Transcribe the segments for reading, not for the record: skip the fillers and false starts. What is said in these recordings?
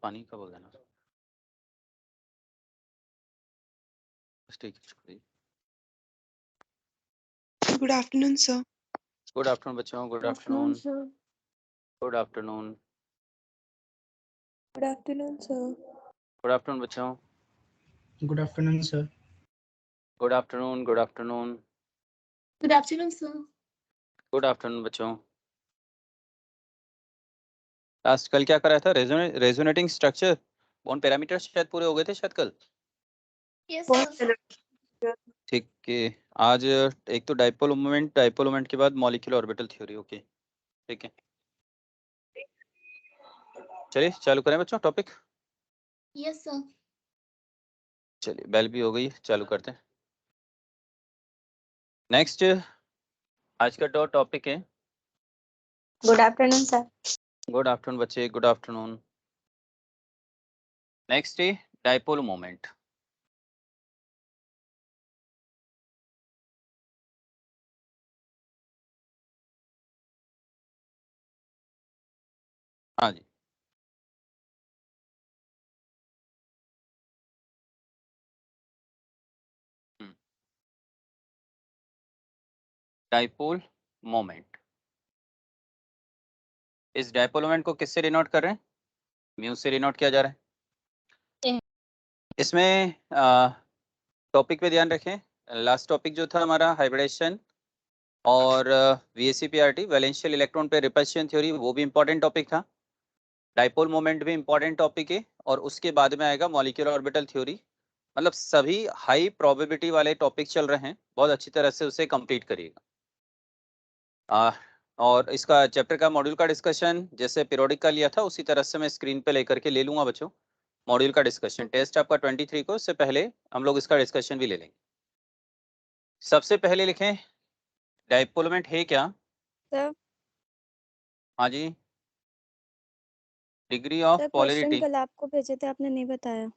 पानी कब होगा ना? ठीक है, छोड़िए। Good afternoon, sir. Good afternoon बच्चों, good afternoon, good afternoon, Good afternoon, sir. Good afternoon बच्चों, Good afternoon, sir. Good afternoon, good afternoon, Good afternoon, sir. Good afternoon बच्चों। लास्ट कल क्या कराया था? रेजोनेटिंग स्ट्रक्चर, बॉन्ड पैरामीटर्स शायद पूरे हो गए थे शायद कल। Yes, बहुत sir. ठीक है, आज एक तो डाइपोल मोमेंट के बाद मॉलिक्यूलर ऑर्बिटल थ्योरी। ओके ठीक है, चलिए चालू करें बच्चों टॉपिक। Yes, sir. चलिए बेल भी हो गई, चालू करते हैं। नेक्स्ट आज का टॉपिक है। Good afternoon, sir. Good afternoon बच्चे, गुड आफ्टरनून। नेक्स्ट है डाइपोल मोमेंट। हाँ जी, डाइपोल मोमेंट। इस डाइपोल मोमेंट को किससे डिनोट कर रहे हैं? म्यू से डिनोट किया जा रहा है। इसमें टॉपिक पे ध्यान रखें, लास्ट टॉपिक जो था हमारा हाइब्रिडेशन और VSEPRT वैलेंशियल इलेक्ट्रॉन पे रिपल्शन थ्योरी, वो भी इंपॉर्टेंट टॉपिक था। डाइपोल मोमेंट भी इंपॉर्टेंट टॉपिक है और उसके बाद में आएगा मॉलिक्यूलर ऑर्बिटल थ्योरी। मतलब सभी हाई प्रोबेबिलिटी वाले टॉपिक चल रहे हैं, बहुत अच्छी तरह से उसे कंप्लीट करिएगा। और इसका चैप्टर का मॉड्यूल का डिस्कशन जैसे पीरियोडिक का लिया था उसी तरह से मैं स्क्रीन पे लेकर के ले लूंगा बच्चों। मॉड्यूल का डिस्कशन टेस्ट आपका 23 को, उससे पहले हम लोग इसका डिस्कशन भी ले लेंगे। सबसे पहले लिखें डाइपोल मोमेंट है क्या? सर, हाँ जी, degree of sir question polarity. कल आपको भेजे थे, आपने नहीं बताया।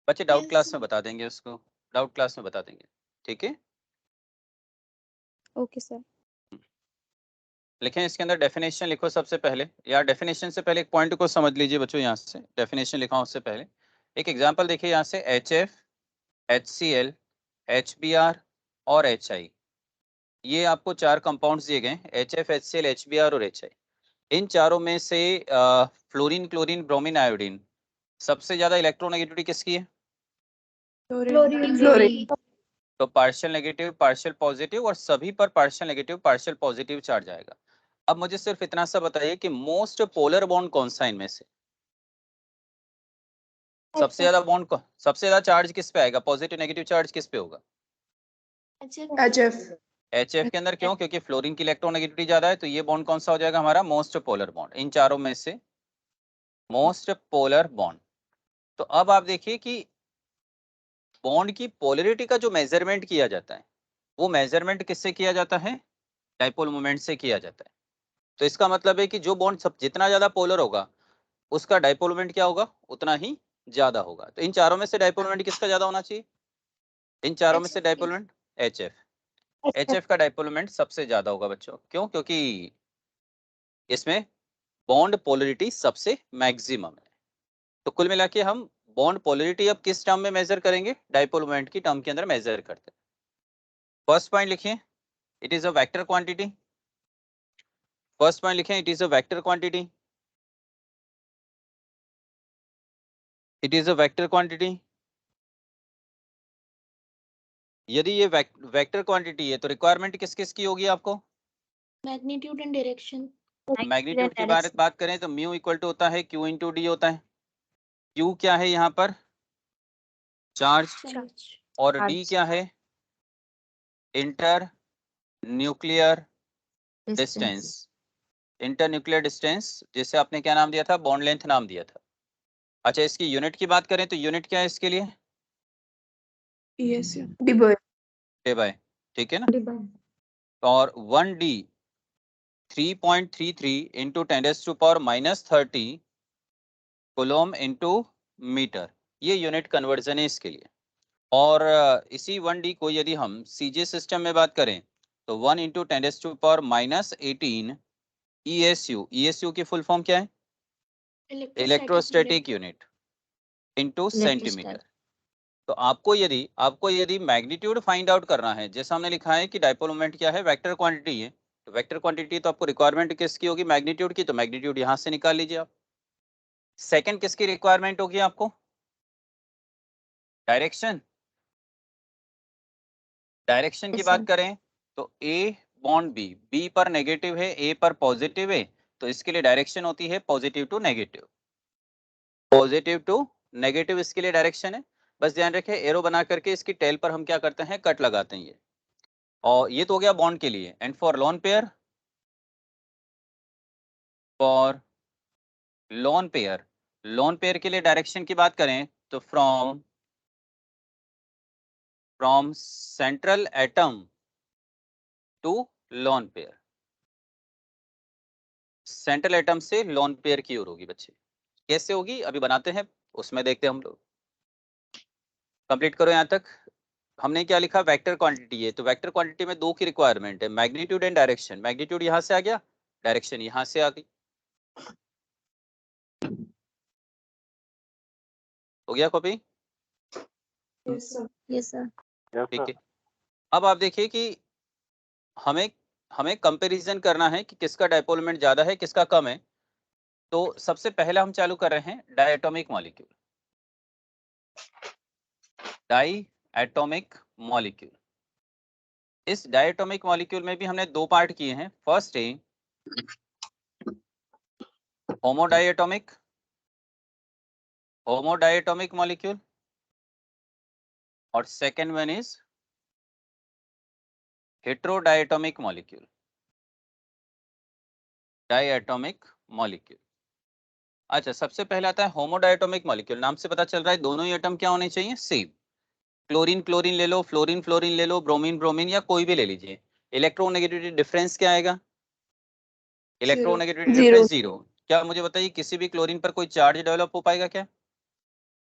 बच्चे डाउट Yes, क्लास sir. में बता देंगे उसको, डाउट क्लास में बता देंगे, ठीक है। Okay, sir. लिखें इसके अंदर डेफिनेशन लिखो सबसे पहले, या डेफिनेशन से पहले एक पॉइंट को समझ लीजिए बच्चों। यहाँ से डेफिनेशन लिखा उससे पहले एक एग्जांपल देखिए। यहाँ से HF, HCl, HBr और HI, ये आपको चार कंपाउंड्स दिए गए, HF, HCl, HBr और HI। इन चारों में से फ्लोरीन, क्लोरीन, ब्रोमीन, आयोडीन, सबसे ज्यादा इलेक्ट्रोनेगेटिविटी किसकी है? Fluorine. तो पार्शियल नेगेटिव, पार्शियल पॉजिटिव और सभी पर partial negative, partial positive charge आएगा। अब मुझे सिर्फ इतना सा बताइए कि मोस्ट पोलर बॉन्ड कौन सा इनमें से? सबसे ज्यादा बॉन्ड को, सबसे ज्यादा चार्ज किस पे आएगा? पॉजिटिव नेगेटिव चार्ज किस पे होगा? HF. HF के अंदर। क्यों? क्योंकि फ्लोरीन की इलेक्ट्रोनेगेटिविटी ज्यादा है, तो ये बॉन्ड कौन सा हो जाएगा हमारा? मोस्ट पोलर बॉन्ड, इन चारों में से मोस्ट पोलर बॉन्ड। तो अब आप देखिए कि बॉन्ड की पोलरिटी का जो मेजरमेंट किया जाता है वो मेजरमेंट किससे किया जाता है? डाइपोल मोमेंट से किया जाता है। तो इसका मतलब है कि जो बॉन्ड सब जितना ज्यादा पोलर होगा उसका डाइपोल मोमेंट क्या होगा? उतना ही ज्यादा होगा। तो इन चारों में से डाइपोल मोमेंट किसका ज्यादा होना चाहिए? इन चारों में से डाइपोल मोमेंट HF का डाइपोल मोमेंट सबसे ज्यादा होगा बच्चों। क्यों? क्योंकि इसमें बॉन्ड पोलरिटी सबसे मैक्सिमम है। तो कुल मिला के हम बॉन्ड पोलरिटी अब किस टर्म में मेजर करेंगे? डाइपोल मोमेंट की टर्म के अंदर मेजर करते हैं। फर्स्ट पॉइंट लिखिए, it is a vector quantity. First point लिखें, it is a vector quantity. It is a vector quantity. यदि ये वेक्टर क्वांटिटी है तो रिक्वायरमेंट किस किस की होगी आपको? Magnitude and direction. मैग्नीट्यूड की बात करें तो म्यू इक्वल टू होता है Q इंटू डी होता है। Q क्या है यहाँ पर? चार्ज। और डी क्या है? Inter nuclear distance. Inter nuclear distance, जिसे आपने क्या नाम दिया था? बॉन्ड लेंथ नाम दिया था। अच्छा, इसकी यूनिट की बात करें तो यूनिट क्या है इसके लिए? Yes, sir. Deboy. बाय, ठीक है ना। और 1D 3.33 into 10⁻⁻30 coulomb into metre, ये यूनिट कन्वर्जन है इसके लिए। और इसी 1D को यदि हम CJ सिस्टम में बात करें तो 1 इंटू 10⁻18 ESU। ESU की फुल फॉर्म क्या है? Electrostatic unit into centimetre. तो आपको यदि मैग्नीट्यूड फाइंड आउट करना है, जैसा हमने लिखा है कि डायपोल मोमेंट क्या है, वेक्टर क्वांटिटी है, तो वेक्टर क्वांटिटी तो आपको रिक्वायरमेंट किसकी होगी, मैग्नीट्यूड की, तो मैग्नीट्यूड यहां से निकाल लीजिए आप। सेकंड किसकी रिक्वायरमेंट होगी आपको, डायरेक्शन। डायरेक्शन की बात करें तो ए बॉन्ड बी, बी पर नेगेटिव है, ए पर पॉजिटिव है, तो इसके लिए डायरेक्शन होती है positive to negative, positive to negative इसके लिए डायरेक्शन है। बस ध्यान रखें एरो बना करके इसकी टेल पर हम क्या करते हैं, कट लगाते हैं ये। और ये तो हो गया बॉन्ड के लिए। And for lone pair, for lone pair के लिए डायरेक्शन की बात करें तो from central atom to lone pair, central atom से लोन पेयर की ओर होगी बच्चे। कैसे होगी अभी बनाते हैं, उसमें देखते हैं हम लोग। कंप्लीट करो यहाँ तक। हमने क्या लिखा, वेक्टर क्वांटिटी है, तो वेक्टर क्वांटिटी में दो की रिक्वायरमेंट है, मैग्नीट्यूड एंड डायरेक्शन। मैग्नीट्यूड यहाँ से आ गया, डायरेक्शन यहाँ से आ गई। हो गया कॉपी? Yes sir. ठीक है। अब आप देखिए कि हमें कंपैरिजन करना है कि किसका डायपोल मोमेंट ज्यादा है, किसका कम है। तो सबसे पहला हम चालू कर रहे हैं diatomic molecule. Diatomic molecule. इस डायटोमिक मॉलिक्यूल में भी हमने दो पार्ट किए हैं। फर्स्ट है होमोडायटोमिक मॉलिक्यूल और second one is heterodiatomic molecule. Diatomic molecule. अच्छा, सबसे पहले आता है होमोडायटोमिक मॉलिक्यूल। नाम से पता चल रहा है दोनों ही एटम क्या होने चाहिए, सेम। क्लोरीन क्लोरीन ले लो, फ्लोरीन फ्लोरीन ले लो, ब्रोमीन ब्रोमीन, या कोई भी ले लीजिए। इलेक्ट्रोनेगेटिविटी डिफरेंस क्या आएगा, इलेक्ट्रोनेगेटिविटी डिफरेंस जीरो। क्या मुझे बताइए किसी भी क्लोरीन पर कोई चार्ज डेवलप हो पाएगा क्या,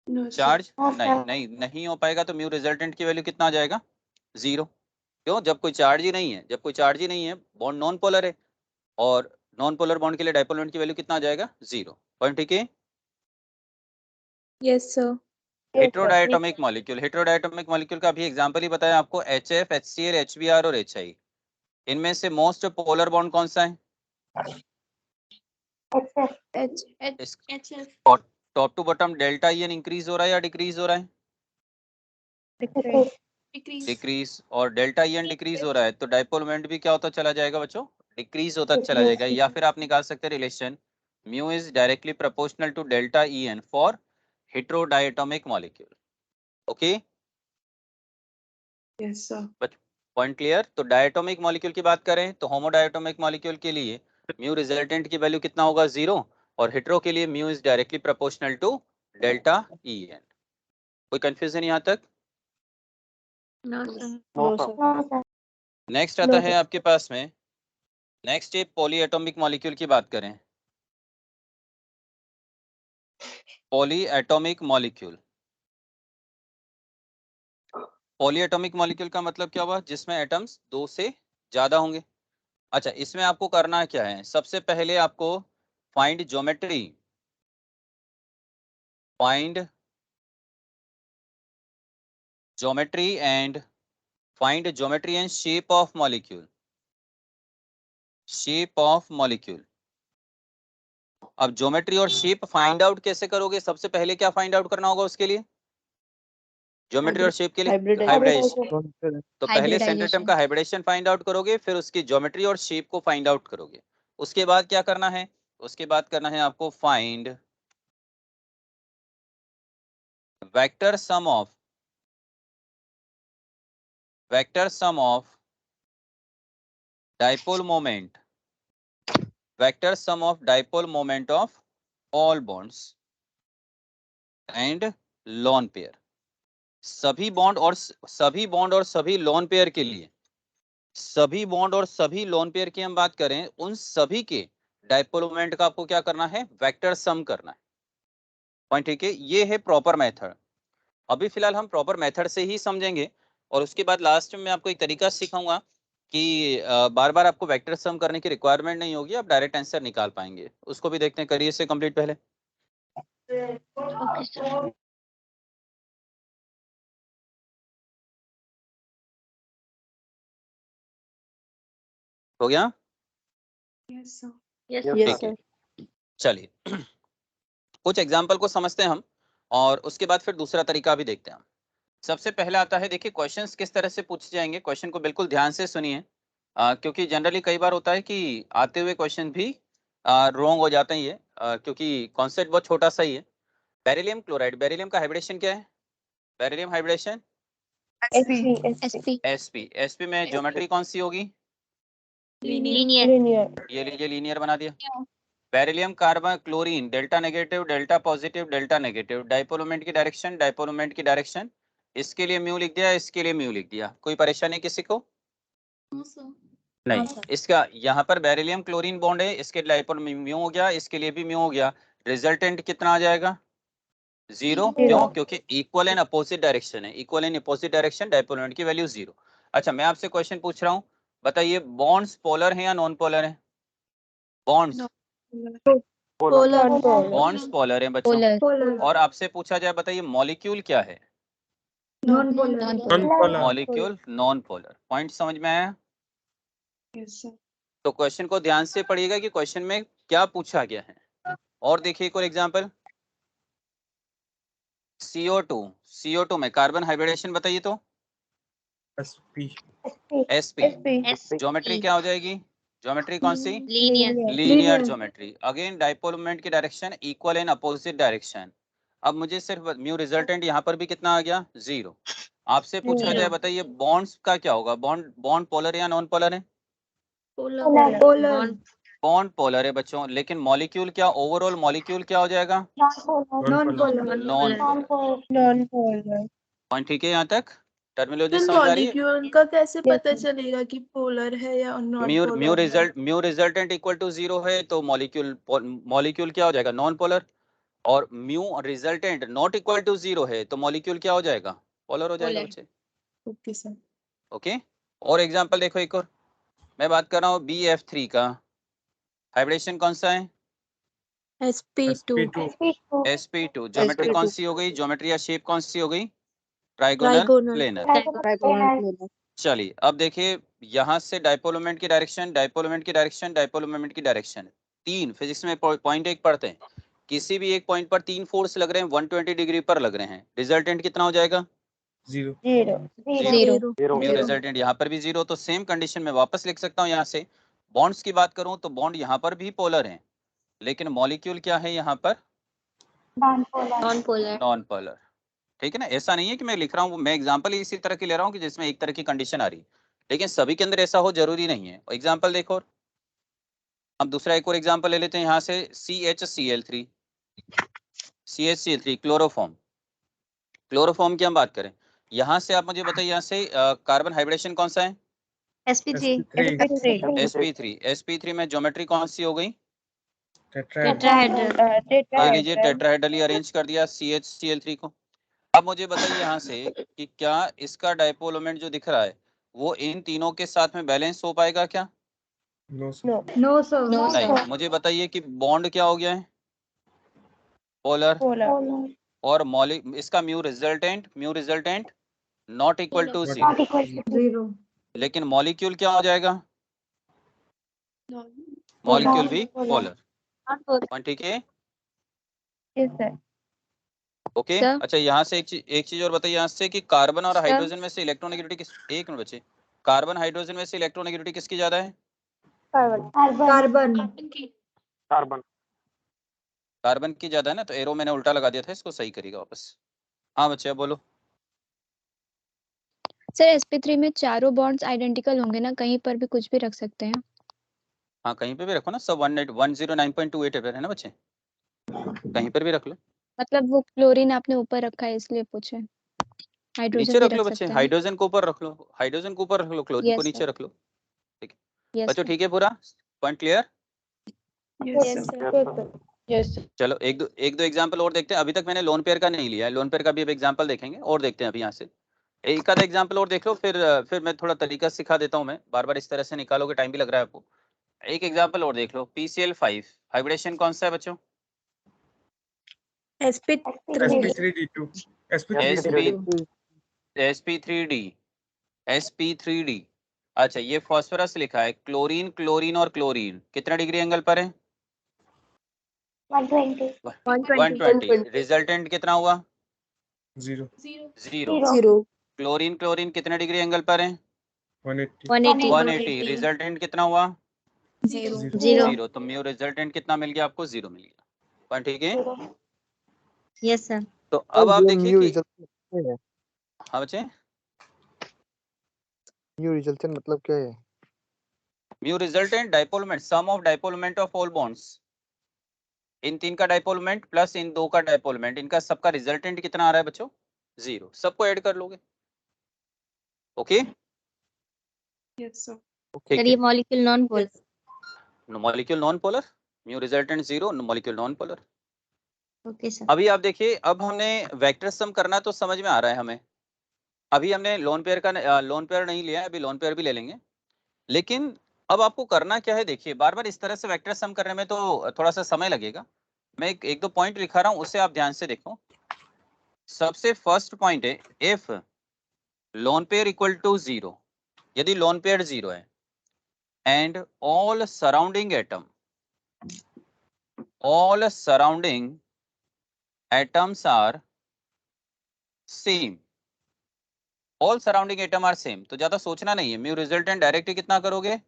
चार्ज नहीं हो पाएगा। तो म्यू रिजल्टेंट की वैल्यू कितना आ जाएगा, जीरो। क्यों, जब कोई चार्ज ही नहीं है, बॉन्ड नॉन पोलर है, और नॉन पोलर बॉन्ड के लिए डायपोल मोमेंट की वैल्यू कितना आ जाएगा, जीरो। पॉइंट ठीक है। Yes sir. हेट्रोडायटोमिक मॉलिक्यूल का भी एग्जांपल ही बताया आपको, HF, HCl, HBr और HI। इनमें से मोस्ट पोलर बॉन्ड कौन सा है, top to bottom delta EN increase हो रहा है या डिक्रीज हो रहा है, डिक्रीज। और डेल्टा EN डिक्रीज हो रहा है तो डायपोल मोमेंट भी क्या होता चला जाएगा बच्चों, डिक्रीज होता चला जाएगा। या फिर आप निकाल सकते हैं relation, mu is directly proportional to delta EN for heterodiatomic molecule. Okay, Yes, sir. Point clear. तो डायटोमिक मॉलिक्यूल की बात करें तो होमोडायटोमिक मॉलिक्यूल के लिए म्यू रिजल्टेंट की वैल्यू कितना होगा, जीरो। और हेट्रो के लिए mu is directly proportional to delta EN। कोई कंफ्यूजन यहाँ तक? No sir. नेक्स्ट आता है आपके पास में, नेक्स्ट है पॉलीएटॉमिक मॉलिक्यूल की बात करें। पॉलीएटॉमिक मॉलिक्यूल, पॉलीएटॉमिक मॉलिक्यूल का मतलब क्या हुआ, जिसमें एटम्स दो से ज्यादा होंगे। अच्छा, इसमें आपको करना क्या है, सबसे पहले आपको find geometry, find geometry and shape of molecule, shape of molecule. अब ज्योमेट्री और शेप फाइंड आउट कैसे करोगे, सबसे पहले क्या फाइंड आउट करना होगा उसके लिए, ज्योमेट्री और शेप के लिए हाइब्रिडाइजेशन। तो पहले सेंटर एटम का हाइब्रिडेशन फाइंड आउट करोगे, फिर उसकी ज्योमेट्री और शेप को फाइंड आउट करोगे। उसके बाद क्या करना है, उसके बाद करना है आपको find vector sum of dipole moment, vector sum of dipole moment of all bonds and lone pair. सभी बॉन्ड और सभी लोन पेयर के लिए, सभी बॉन्ड और सभी लोन पेयर की हम बात करें, उन सभी के डाइपोल मोमेंट का आपको क्या करना है, वेक्टर सम करना है। पॉइंट ठीक है, ये है प्रॉपर मेथड। अभी फिलहाल हम प्रॉपर मेथड से ही समझेंगे, और उसके बाद लास्ट में आपको एक तरीका सिखाऊंगा कि बार बार आपको वेक्टर सम करने की रिक्वायरमेंट नहीं होगी, आप डायरेक्ट आंसर निकाल पाएंगे। उसको भी देखते हैं, करिए से कंप्लीट पहले। Okay sir. हो गया? Yes, sir. यस ठीक सर। है, चलिए कुछ एग्जाम्पल को समझते हैं हम और उसके बाद फिर दूसरा तरीका भी देखते हैं हम। सबसे पहले आता है, देखिए क्वेश्चंस किस तरह से पूछे जाएंगे। क्वेश्चन को बिल्कुल ध्यान से सुनिए, क्योंकि जनरली कई बार होता है कि आते हुए क्वेश्चन भी रॉन्ग हो जाते हैं ये, क्योंकि कॉन्सेप्ट बहुत छोटा सा ही है। बेरिलियम क्लोराइड, बेरिलियम का हाइब्रिडेशन क्या है? Beryllium hybridization SP. SP sp। sp में ज्योमेट्री कौन सी होगी? लीनियर। ये लीजिए, लीनियर बना दिया। Beryllium carbon chlorine, delta negative delta positive delta negative, dipole moment की डायरेक्शन डाइपोल मोमेंट की डायरेक्शन, इसके लिए म्यू लिख दिया, इसके लिए म्यू लिख दिया। कोई परेशानी किसी को? नहीं। इसका यहाँ पर बेरिलियम क्लोरीन बॉन्ड है, इसके डाइपोल म्यू हो गया, इसके लिए भी म्यू हो गया। रिजल्टेंट कितना आ जाएगा? 0। क्यों? क्योंकि इक्वल एंड अपोजिट डायरेक्शन है, equal and opposite direction, dipole moment की वैल्यू 0। अच्छा, मैं आपसे क्वेश्चन पूछ रहा हूँ, बताइए बॉन्ड्स पोलर है या नॉन पोलर है? बॉन्ड्स बॉन्ड्स पोलर है बच्चों। पोलर। और आपसे पूछा जाए, बताइए मॉलिक्यूल क्या है? Non polar. Molecule non polar. Point समझ में आया? Yes, sir. तो क्वेश्चन को ध्यान से पढ़िएगा कि क्वेश्चन में क्या पूछा गया है। और देखिए एक और एग्जांपल, CO2। CO2 में कार्बन हाइब्रिडेशन बताइए तो। SP. sp। ज्योमेट्री क्या हो जाएगी? ज्योमेट्री कौन सी? Linear. Linear geometry. Again dipole moment की direction equal and opposite direction. अब मुझे सिर्फ म्यू रिजल्टेंट यहाँ पर भी कितना आ गया? 0। आपसे पूछा जाए, बताइए बॉन्ड्स का क्या होगा? बॉन्ड बॉन्ड पोलर या नॉन पोलर है? पोलर। बॉन्ड पोलर है बच्चों, लेकिन मॉलिक्यूल क्या, ओवरऑल मॉलिक्यूल क्या हो जाएगा? Non non polar. Non-polar. Point ठीक है यहाँ तक? टर्मिनोलॉजी फिर समझ में आ रही है? मॉलिक्यूल का कैसे पता चलेगा कि पोलर है या non mu polar? Mu resultant equal to 0 है तो मॉलिक्यूल क्या हो जाएगा? Non polar. और mu resultant not equal to 0 है तो मॉलिक्यूल क्या हो जाएगा? पोलर हो जाएगा पोलर। बच्चे। Okay sir. ओके, और एग्जांपल देखो एक और, मैं बात कर रहा हूँ BF3 का। हाइब्रिडेशन कौन सा है? sp2 sp2। ज्योमेट्री कौन सी हो गई? ज्योमेट्री या शेप कौन सी हो गई? Trigonal trigonal. प्लेनर। चलिए अब देखिए, यहाँ से डाइपोल मोमेंट की डायरेक्शन डाइपोल मोमेंट की डायरेक्शन डाइपोल मोमेंट की डायरेक्शन, तीन फिजिक्स में पॉइंट एक पढ़ते हैं, किसी भी एक पॉइंट पर तीन फोर्स लग रहे हैं, 120 डिग्री पर लग रहे हैं। रिजल्टेंट कितना हो जाएगा? 0. म्यू रिजल्टेंट यहाँ पर भी 0। तो सेम कंडीशन में वापस लिख सकता हूँ यहाँ से। बॉन्ड्स की बात करूं तो बॉन्ड यहाँ पर भी पोलर है, लेकिन मॉलिक्यूल क्या है यहाँ पर? Non polar. Non polar. ठीक है ना? ऐसा नहीं है कि मैं लिख रहा हूँ, मैं एग्जांपल इसी तरह की ले रहा हूँ कि जिसमें एक तरह की कंडीशन आ रही है, लेकिन सभी के अंदर ऐसा हो जरूरी नहीं है। एग्जांपल देखो, हम दूसरा एक और एग्जांपल ले लेते हैं यहाँ से, CHCl3। CHCl3 chloroform. क्लोरोफॉर्म की हम बात करें, यहाँ से आप मुझे बताइए, यहाँ से कार्बन हाइब्रिडेशन कौन सा है? sp3 sp3 में ज्योमेट्री कौन सी हो गई? टेट्राहेड्रल। ये लीजिए, टेट्राहेड्रली अरेंज कर दिया CHCl3 को। अब मुझे बताइए यहाँ से कि क्या इसका डाइपोल मोमेंट जो दिख रहा है वो इन तीनों के साथ में बैलेंस हो पाएगा क्या? No, sir. No sir. नहीं। मुझे बताइए कि बॉन्ड क्या हो गया है? पोलर। और इसका mu resultant not equal to 0, लेकिन मॉलिक्यूल क्या हो जाएगा? मॉलिक्यूल भी पोलर। ठीक है? ओके। Sir? अच्छा, यहाँ से एक चीज और बताइए यहाँ से कि कार्बन और हाइड्रोजन में से इलेक्ट्रोनेगेटिविटी किस, एक मिनट बच्चे, कार्बन हाइड्रोजन में से इलेक्ट्रोनेगेटिविटी किसकी ज्यादा है? कार्बन की ज्यादा है ना, तो एरो मैंने उल्टा लगा दिया था, इसको सही करिएगा वापस। हाँ बच्चे अब बोलो। सर sp3 में चारों बॉन्ड्स आइडेंटिकल होंगे ना, कहीं पर भी कुछ भी रख सकते हैं? हाँ कहीं पे भी रखो ना, सब 109.28 है ना बच्चे, कहीं पर भी रख लो। मतलब वो क्लोरीन आपने ऊपर रखा है इसलिए पूछे, हाइड्रोजन नीचे भी रख लो रख बच्चे, सकते हैं। हाइड्रोजन को ऊपर रख लो, हाइड्रोजन को ऊपर रख लो, क्लोरीन को Yes, नीचे sir. रख लो। ठीक है Yes, बच्चों, sir. ठीक है, पूरा point clear? Yes, sir. Yes. चलो एक दो एग्जांपल और देखते हैं। अभी तक मैंने लोन पेयर का नहीं लिया है, लोन पेयर का भी अब एग्जांपल देखेंगे और देखते हैं। अभी यहाँ से एक आधा एग्जांपल और देख लो, फिर मैं थोड़ा तरीका सिखा देता हूँ। मैं बार बार इस तरह से निकालोगे टाइम भी लग रहा है आपको। एक एग्जांपल और देख लो, PCl5 हाइब्रिडेशन कौन सा है बच्चों? sp3d2 sp3d sp3d। अच्छा ये फास्फोरस लिखा है, क्लोरीन क्लोरीन और क्लोरीन कितने डिग्री एंगल पर है? 120। रिजल्टेंट कितना हुआ? 0 जीरो। क्लोरीन क्लोरीन कितने डिग्री एंगल पर है? 180 180। रिजल्टेंट कितना हुआ? 0 जीरो। तो म्यू रिजल्टेंट कितना मिल गया आपको? 0 मिल गया। पर ठीक है। Yes sir. तो अब आप देखिए कि हाँ बच्चे, म्यू रिजल्टेंट मतलब क्या है? Mu resultant dipole moment, sum of dipole moment of all bonds. इन 3 का डाइपोल मोमेंट प्लस इन 2 का डाइपोल मोमेंट, इनका सबका रिजल्टेंट कितना आ रहा है बच्चों? 0। सबको ऐड कर लोगे। Okay Yes, sir. ठीक सर ये है। Molecule non polar. Molecule non polar, mu resultant 0, molecule non polar. Okay sir. अभी आप देखिए, अब हमने वेक्टर सम करना तो समझ में आ रहा है हमें। अभी हमने लोन पेयर का लोन पेयर नहीं लिया है, अभी लोन पेयर भी ले लेंगे। लेकिन अब आपको करना क्या है, देखिए बार बार इस तरह से वेक्टर सम करने में तो थोड़ा सा समय लगेगा। मैं एक दो पॉइंट लिखा रहा हूं, उसे आप ध्यान से देखो। सबसे फर्स्ट पॉइंट है, if lone pair equal to 0, यदि लोन पेयर 0 है and all surrounding atoms are same, all surrounding atom are same, तो ज्यादा सोचना नहीं है, म्यू रिजल्टेंट डायरेक्टली कितना करोगे?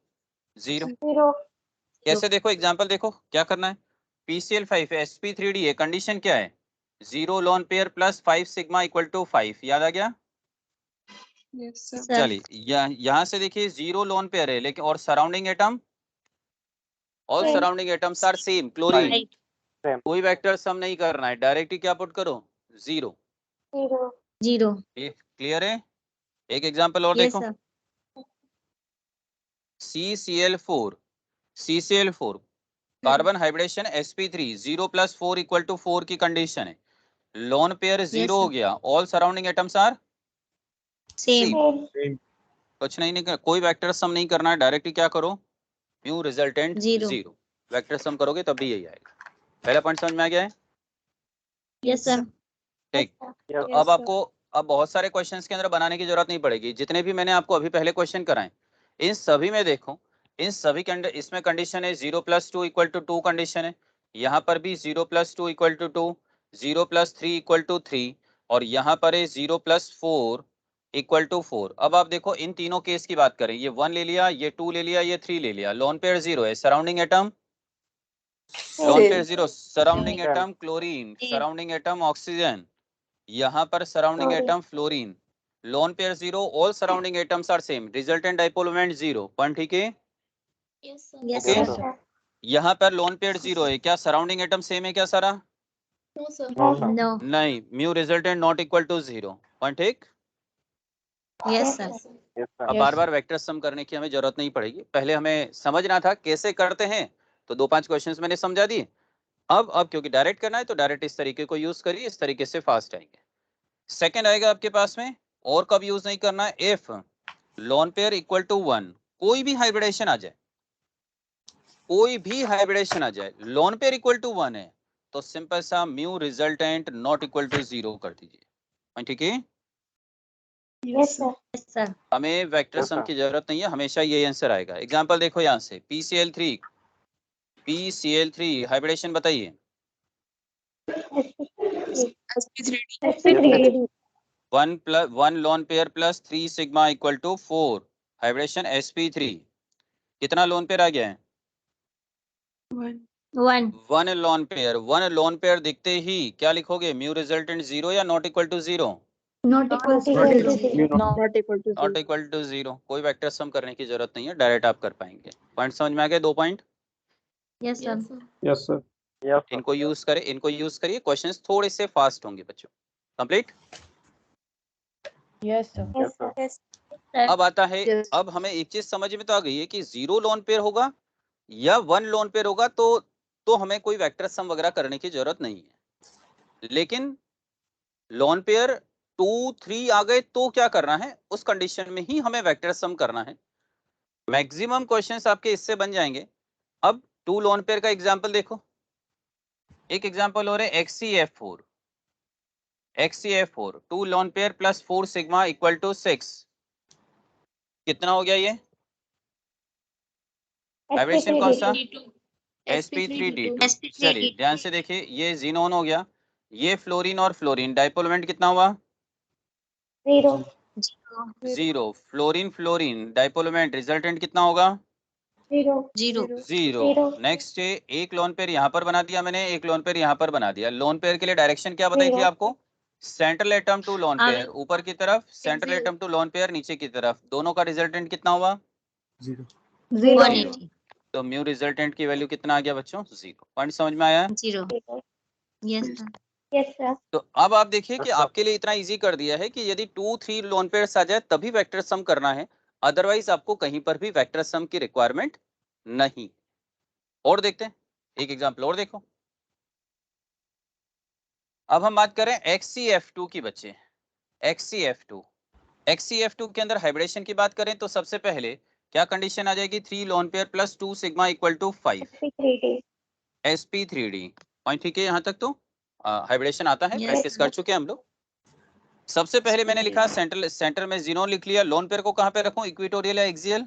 0। कैसे? देखो एग्जांपल देखो क्या करना है। PCl5 sp3d है, कंडीशन क्या है? 0 lone pair plus 5 sigma equal to 5। याद आ गया? Yes, sir. सर चलिए यहाँ से देखिए 0 लोन पेयर है, लेकिन और surrounding atom, all surrounding atoms are same, chlorine. Right. कोई वेक्टर सम नहीं करना है, डायरेक्टली क्या पुट करो? 0। 0। क्लियर है? एक एग्जांपल और यस देखो, sir. CCl4 carbon hybridisation sp3 0 + 4 = 4 की कंडीशन है, लोन पेयर 0 हो sir. गया, all surrounding atoms are same. same कुछ नहीं कोई वेक्टर सम नहीं करना है, डायरेक्टली क्या करो? Mu resultant 0। 0। वेक्टर सम करोगे तब भी यही आएगा। पहला पॉइंट समझ में आ गया है? Yes sir. ठीक। तो Yes, अब sir. आपको अब बहुत सारे क्वेश्चंस के अंदर बनाने की जरूरत नहीं पड़ेगी, जितने भी मैंने आपको अभी पहले क्वेश्चन कराए इन सभी में देखो, इन सभी इसमें कंडीशन है 0 + 2 = 2 कंडीशन है, यहाँ पर भी 0 + 2 = 2, 0 + 3 = 3 और यहाँ पर है 0 + 4 = 4। अब आप देखो इन तीनों केस की बात करें, ये 1 ले लिया, ये 2 ले लिया, ये 3 ले लिया, लोन पेयर 0 है, surrounding atom lone pair 0, surrounding atom chlorine, surrounding atom oxygen, यहाँ पर surrounding atom fluorine, lone pair 0, all surrounding atoms are same, resultant dipole moment 0। Point ठीक है? Yes okay. सर। यहाँ पर लोन पेयर 0 है, क्या surrounding atom same है क्या सारा? नो। नहीं, mu resultant not equal to 0। Point ठीक। Yes sir. अब बार बार वेक्टर सम करने की हमें जरूरत नहीं पड़ेगी, पहले हमें समझना था कैसे करते हैं, तो 2-5 क्वेश्चंस मैंने समझा दिए। अब क्योंकि डायरेक्ट करना है तो डायरेक्ट इस तरीके को यूज करिए, इस तरीके से फास्ट आएंगे। सेकंड आएगा आपके पास में, और कब यूज नहीं करना है, if lone pair equal to 1, कोई भी हाइब्रिडेशन आ जाए, कोई भी हाइब्रिडेशन आ जाए, लोन पेयर इक्वल टू 1 है तो सिंपल सा mu resultant not equal to 0 कर दीजिए। ठीक है? Yes, sir. Yes sir. हमें वेक्टर सम की जरूरत नहीं है, हमेशा ये आंसर आएगा। एग्जांपल देखो यहाँ से, PCl3 हाइब्रिडेशन बताइए। sp3d. 1 lone pair plus 3 sigma equal to 4, hybridization sp3, कितना लोन पेयर आ गया है? 1. 1। 1 लोन पेयर दिखते ही क्या लिखोगे, म्यू रिजल्टेंट 0 या not equal to 0? Not equal to Not 0। Not equal to 0। कोई वेक्टर सम करने की जरूरत नहीं है, डायरेक्ट आप कर पाएंगे। पॉइंट समझ में आ गए? 2 point yes sir. Yes sir. इनको यूज करिए, क्वेश्चंस थोड़े से फास्ट होंगे बच्चों। कंप्लीट। Yes, sir. अब आता है, Yes. अब हमें एक चीज समझ में तो आ गई है कि 0 लोन पेयर होगा या 1 लोन पेयर होगा तो हमें कोई वेक्टर सम वगैरह करने की जरूरत नहीं है। लेकिन लोन पेयर 2 3 आ गए तो क्या करना है, उस कंडीशन में ही हमें वेक्टर सम करना है। मैक्सिमम क्वेश्चंस आपके इससे बन जाएंगे। अब 2 लोन पेयर का एग्जांपल देखो, एक एग्जांपल हो रहा है XeF4, HCl4 2 lone pair plus 4 sigma equal to 6, कितना हो गया ये वाइब्रेशन कौन सा sp3d2। चलिए ध्यान से देखिए, ये जीनोन हो गया, ये फ्लोरीन और फ्लोरीन, डाइपोल मोमेंट कितना हुआ 0, fluorine fluorine dipole moment resultant कितना होगा 0। नेक्स्ट एक लोन पेयर यहाँ पर बना दिया मैंने, एक लोन पेयर यहाँ पर बना दिया। लोन पेयर के लिए डायरेक्शन क्या बताई थी आपको, central atom to lone pair ऊपर की तरफ, central atom to lone pair नीचे की तरफ, दोनों का रिजल्टेंट कितना हुआ 0 तो म्यू रिजल्टेंट की वैल्यू कितना आ गया बच्चों 0। पॉइंट समझ में आया। तो अब आप देखिए कि आपके लिए इतना इजी कर दिया है कि यदि 2-3 लोन पेयर्स आ जाए तभी वेक्टर सम करना है, अदरवाइज आपको कहीं पर भी वेक्टर सम की रिक्वायरमेंट नहीं। और देखते हैं एक एग्जांपल और देखो। अब हम बात करें HCF2 की बच्चे, HCF2 के अंदर हाइब्रिडेशन की बात करें तो सबसे पहले क्या कंडीशन आ जाएगी 3 lone pair plus 2 sigma equal to 5 sp3d। Point ठीक है, यहाँ तक तो हाइब्रिडेशन आता है, प्रैक्टिस कर चुके हैं हम लोग। सबसे पहले मैंने लिखा सेंटर में जीनोन लिख लिया, लोन पेयर को कहां पे रखूं, इक्वेटोरियल या एक्सियल,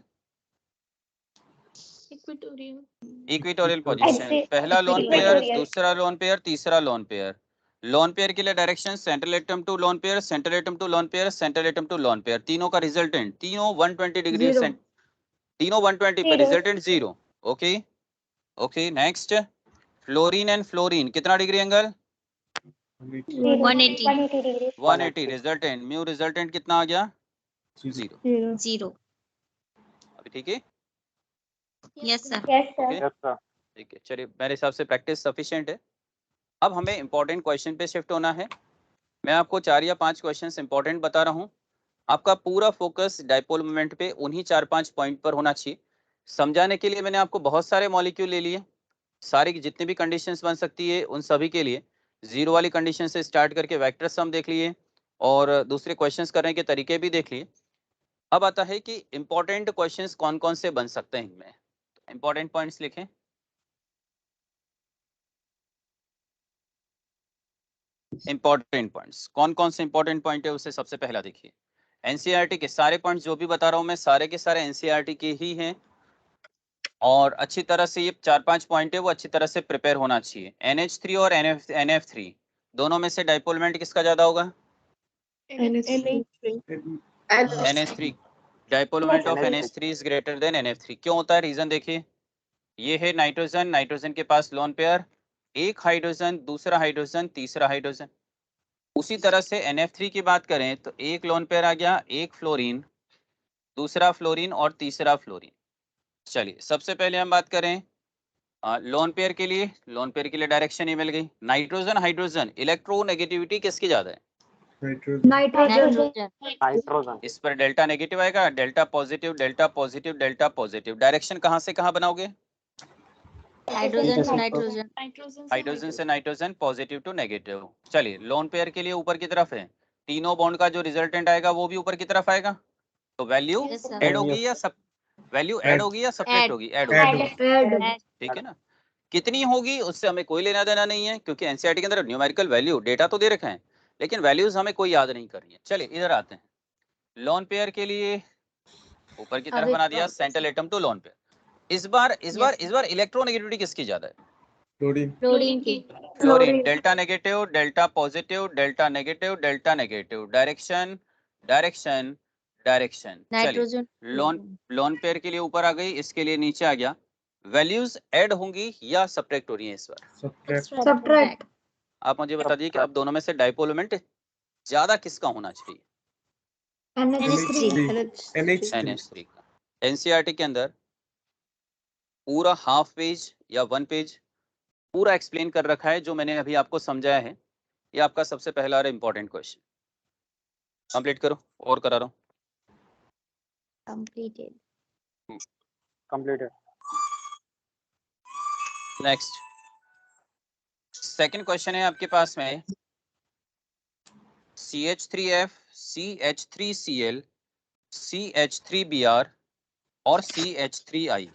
इक्वेटोरियल पोजीशन। पहला लोन पेयर, दूसरा लोन पेयर, तीसरा लोन पेयर। लोन पेयर के लिए direction central atom to lone pair, central atom to lone pair, central atom to lone pair, तीनों का रिजल्टेंट तीनों 120 डिग्री, तीनों 120 पे, resultant 0। Okay okay next, fluorine and fluorine कितना degree angle 180, resultant mu resultant कितना आ गया 0। अभी ठीक है, यस सर। ठीक है। चलिए मेरे हिसाब से प्रैक्टिस सफिशिएंट है। अब हमें इंपॉर्टेंट क्वेश्चन पे शिफ्ट होना है। मैं आपको 4 या 5 क्वेश्चंस इंपॉर्टेंट बता रहा हूँ, आपका पूरा फोकस डाइपोल मोमेंट पे उन्हीं 4-5 पॉइंट पर होना चाहिए। समझाने के लिए मैंने आपको बहुत सारे मॉलिक्यूल ले लिए, सारी जितनी भी कंडीशंस बन सकती है उन सभी के लिए, जीरो वाली कंडीशन से स्टार्ट करके वेक्टर सम देख लिए और दूसरे क्वेश्चंस करने के तरीके भी देख लिए। अब आता है कि इंपॉर्टेंट क्वेश्चंस कौन कौन से बन सकते हैं इनमें, इंपॉर्टेंट पॉइंट्स लिखें। इंपॉर्टेंट पॉइंट्स कौन कौन से इंपॉर्टेंट पॉइंट है उसे सबसे पहला देखिए। एनसीईआरटी के सारे पॉइंट्स जो भी बता रहा हूं मैं सारे के सारे एनसीईआरटी के ही हैं और अच्छी तरह से ये 4-5 पॉइंट है वो अच्छी तरह से प्रिपेयर होना चाहिए। NH3 और NF3 दोनों में से डाइपोल मोमेंट किसका ज्यादा होगा NH3। Dipole moment of NH3 is greater than NF3। क्यों होता है, रीजन देखिए, ये है नाइट्रोजन, नाइट्रोजन के पास लोन पेयर, एक हाइड्रोजन, दूसरा हाइड्रोजन, तीसरा हाइड्रोजन। उसी तरह से NF3 की बात करें तो एक लोन पेयर आ गया, एक फ्लोरीन, दूसरा फ्लोरीन और तीसरा फ्लोरीन। चलिए सबसे पहले हम बात करें लोन पेयर के लिए, लोन पेयर के लिए डायरेक्शन ही मिल गई। नाइट्रोजन हाइड्रोजन, इलेक्ट्रोनेगेटिविटी किसकी ज्यादा है नाइट्रोजन। इस पर डेल्टा नेगेटिव आएगा, delta positive, delta positive, delta positive. Direction कहां से कहां बनाओगे हाइड्रोजन से नाइट्रोजन। हाइड्रोजन से नाइट्रोजन, पॉजिटिव टू नेगेटिव। चलिए लोन पेयर के लिए ऊपर की तरफ है, तीनों बॉन्ड का जो रिजल्टेंट आएगा वो भी ऊपर की तरफ आएगा, तो वैल्यू Yes, sir. ऐड होगी या सब वैल्यू ऐड होगी या सब्ट्रैक्ट होगी, ऐड Add होगी, ठीक है ना। कितनी होगी उससे हमें कोई लेना देना नहीं है, क्योंकि एनसीईआरटी के अंदर न्यूमेरिकल वैल्यू डेटा तो दे रखे हैं लेकिन वैल्यूज हमें कोई याद नहीं करनी है। चलिए इधर आते हैं, लोन पेयर के लिए ऊपर की तरफ बना दिया central atom to lone pair. इस बार इलेक्ट्रोनेगेटिविटी किसकी ज्यादा है फ्लोरीन की। Fluorine, delta negative, delta positive, delta negative, delta negative. Direction direction direction. चलिए नाइट्रोजन लोन पेयर के लिए ऊपर आ गई, इसके लिए नीचे आ गया। वैल्यूज ऐड होंगी या सब्ट्रैक्ट हो रही है इस बार, सब्ट्रैक्ट। आप मुझे बता दीजिए कि अब दोनों में से डाइपोल मोमेंट ज्यादा किसका होना चाहिए NH3 का। एनसीईआरटी के अंदर पूरा हाफ पेज या 1 पेज पूरा एक्सप्लेन कर रखा है जो मैंने अभी आपको समझाया है। ये आपका सबसे पहला और इम्पोर्टेंट क्वेश्चन कंप्लीट करो और करा रहा हूँ। कंप्लीटेड। नेक्स्ट सेकंड क्वेश्चन है आपके पास में, CH3F, CH3Cl, CH3Br और CH3I,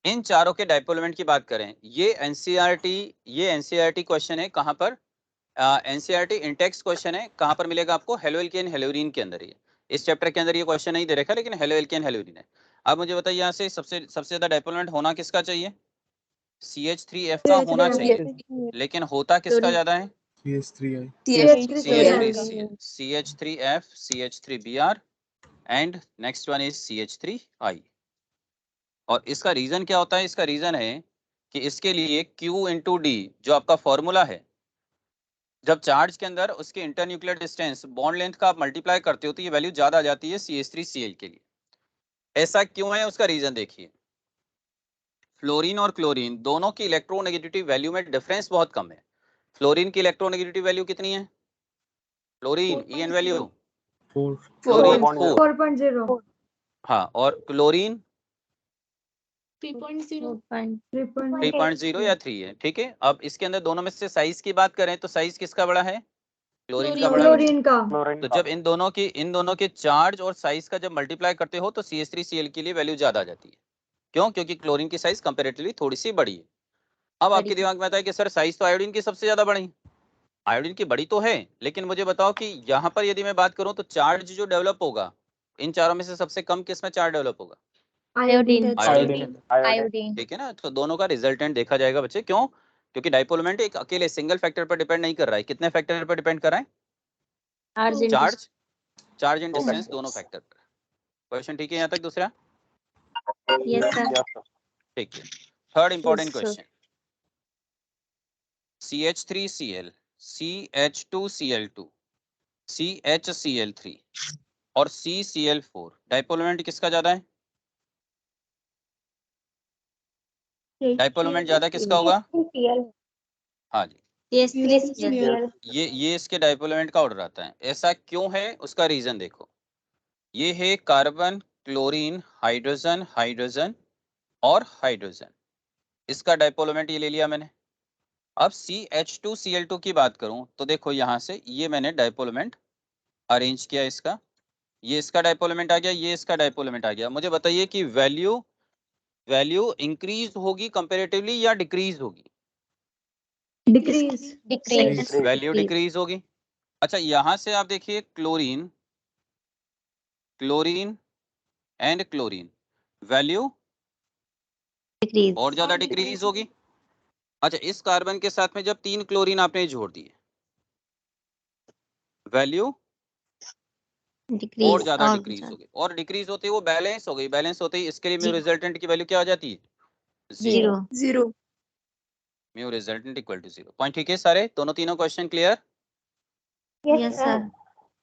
इन चारों के डाइपोल मोमेंट की बात करें। ये एनसीईआरटी क्वेश्चन है, कहां पर एनसीईआरटी इंटेक्स क्वेश्चन है, कहाँ पर मिलेगा आपको? हेलो एल्केन हेलोरीन के अंदर। ये इस चैप्टर के अंदर ये क्वेश्चन नहीं दे रखा, लेकिन हेलो एल्केन हेलोरीन है। अब मुझे बताइए यहाँ से सबसे ज्यादा डाइपोलमेंट होना किसका चाहिए? CH3F का होना चाहिए, लेकिन होता किसका ज्यादा है? CH3I CH3F, CH3Br and next one is CH3I। और इसका रीजन क्या होता है? इसका रीजन है कि इसके लिए Q इंटू डी जो आपका फॉर्मूला है, जब चार्ज के अंदर उसके इंटरन्यूक्लियर डिस्टेंस बॉन्ड लेंथ का आप मल्टीप्लाई करते हो तो ये वैल्यू ज्यादा आ जाती है CH3Cl के लिए। ऐसा क्यों है? उसका रीजन देखिए। फ्लोरीन और क्लोरीन दोनों की इलेक्ट्रोनेगेटिविटी वैल्यू में डिफरेंस बहुत कम है। फ्लोरीन की इलेक्ट्रोनेगेटिविटी वैल्यू कितनी है? Fluorine EN value 4 fluorine 4। 4.0 हाँ, और क्लोरीन 3.0 3.0 या 3 है। ठीक है, अब इसके अंदर दोनों में से साइज की बात करें तो साइज किसका बड़ा है? क्लोरीन का बड़ा है। क्लोरीन का तो जब इन दोनों के चार्ज और साइज का जब मल्टीप्लाई करते हो तो CH3Cl के लिए वैल्यू ज्यादा आ जाती है। क्यों? क्योंकि क्लोरीन की साइज कंपैरेटिवली थोड़ी सी बड़ी है। अब आपके दिमाग में आता है कि सर साइज तो आयोडीन की सबसे ज्यादा बड़ी, आयोडीन की बड़ी तो है, लेकिन मुझे बताओ कि यहाँ पर यदि मैं बात करूं तो चार्ज जो डेवलप होगा इन चारों में से सबसे कम किस में चार्ज डेवलप होगा? आयोडीन। आयोडीन ठीक है ना, तो दोनों का रिजल्टेंट देखा जाएगा बच्चे। क्यों? क्योंकि डाइपोलमेंट एक अकेले सिंगल फैक्टर पर डिपेंड नहीं कर रहा है। कितने फैक्टर पर डिपेंड कर रहा है? चार्ज एंड डिस्टेंस दोनों फैक्टर पर। क्वेश्चन ठीक है यहाँ तक? दूसरा यस सर ठीक है। Third important Yes, sir. Question, CH3Cl, CH2Cl2, CHCl3 और CCl4 डाइपोलमेंट किसका ज्यादा है? डाइपोलमेंट ज्यादा किसका होगा? हाँ जी, yes yes ये इसके डाइपोलमेंट का ऑर्डर आता है। ऐसा क्यों है? उसका रीजन देखो। ये है कार्बन, क्लोरीन, हाइड्रोजन, हाइड्रोजन और हाइड्रोजन। इसका डाइपोलमेंट ये ले लिया मैंने। अब CH2Cl2 की बात करूं तो देखो यहाँ से ये मैंने डाइपोलमेंट अरेंज किया इसका। ये इसका डाइपोलमेंट आ गया, ये इसका डाइपोलमेंट आ गया। मुझे बताइए कि वैल्यू इंक्रीज होगी कंपैरेटिवली या डिक्रीज होगी? डिक्रीज वैल्यू डिक्रीज होगी। अच्छा, यहां से आप देखिए chlorine and chlorine value decrease और ज्यादा डिक्रीज होगी। अच्छा, इस कार्बन के साथ में जब 3 क्लोरीन आपने जोड़ दिए वैल्यू और ज्यादा डिक्रीज हो गई। और डिक्रीज होते ही वो बैलेंस हो गई। बैलेंस होते ही इसके लिए म्यू रिजल्टेंट की वैल्यू क्या हो जाती है? 0। 0 mu resultant equal to 0। Point ठीक है सारे? दोनों तीनों क्वेश्चन क्लियर? यस सर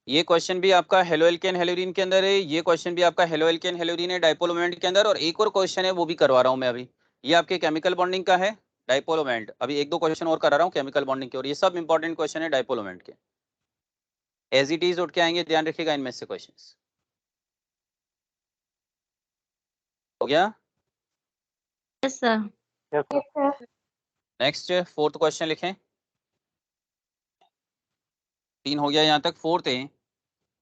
ये क्वेश्चन भी आपका हेलो एल्केन हेलोरीन के अंदर है, ये क्वेश्चन भी आपका हेलो एल्केन हेलोरीन है डाइपोल मोमेंट के अंदर। और एक और क्वेश्चन है वो भी करवा रहा हूं मैं अभी, ये आपके केमिकल बॉन्डिंग का है डाइपोल मोमेंट। अभी 1-2 क्वेश्चन और करा रहा हूं केमिकल बॉन्डिंग के, और ये सब इंपॉर्टेंट क्वेश्चन है डाइपोल मोमेंट के। एज इट इज उठ के आएंगे, ध्यान रखिएगा इनमें से क्वेश्चंस। हो गया? Yes sir next fourth question लिखें। 3 हो गया यहाँ तक। फोर्थ है,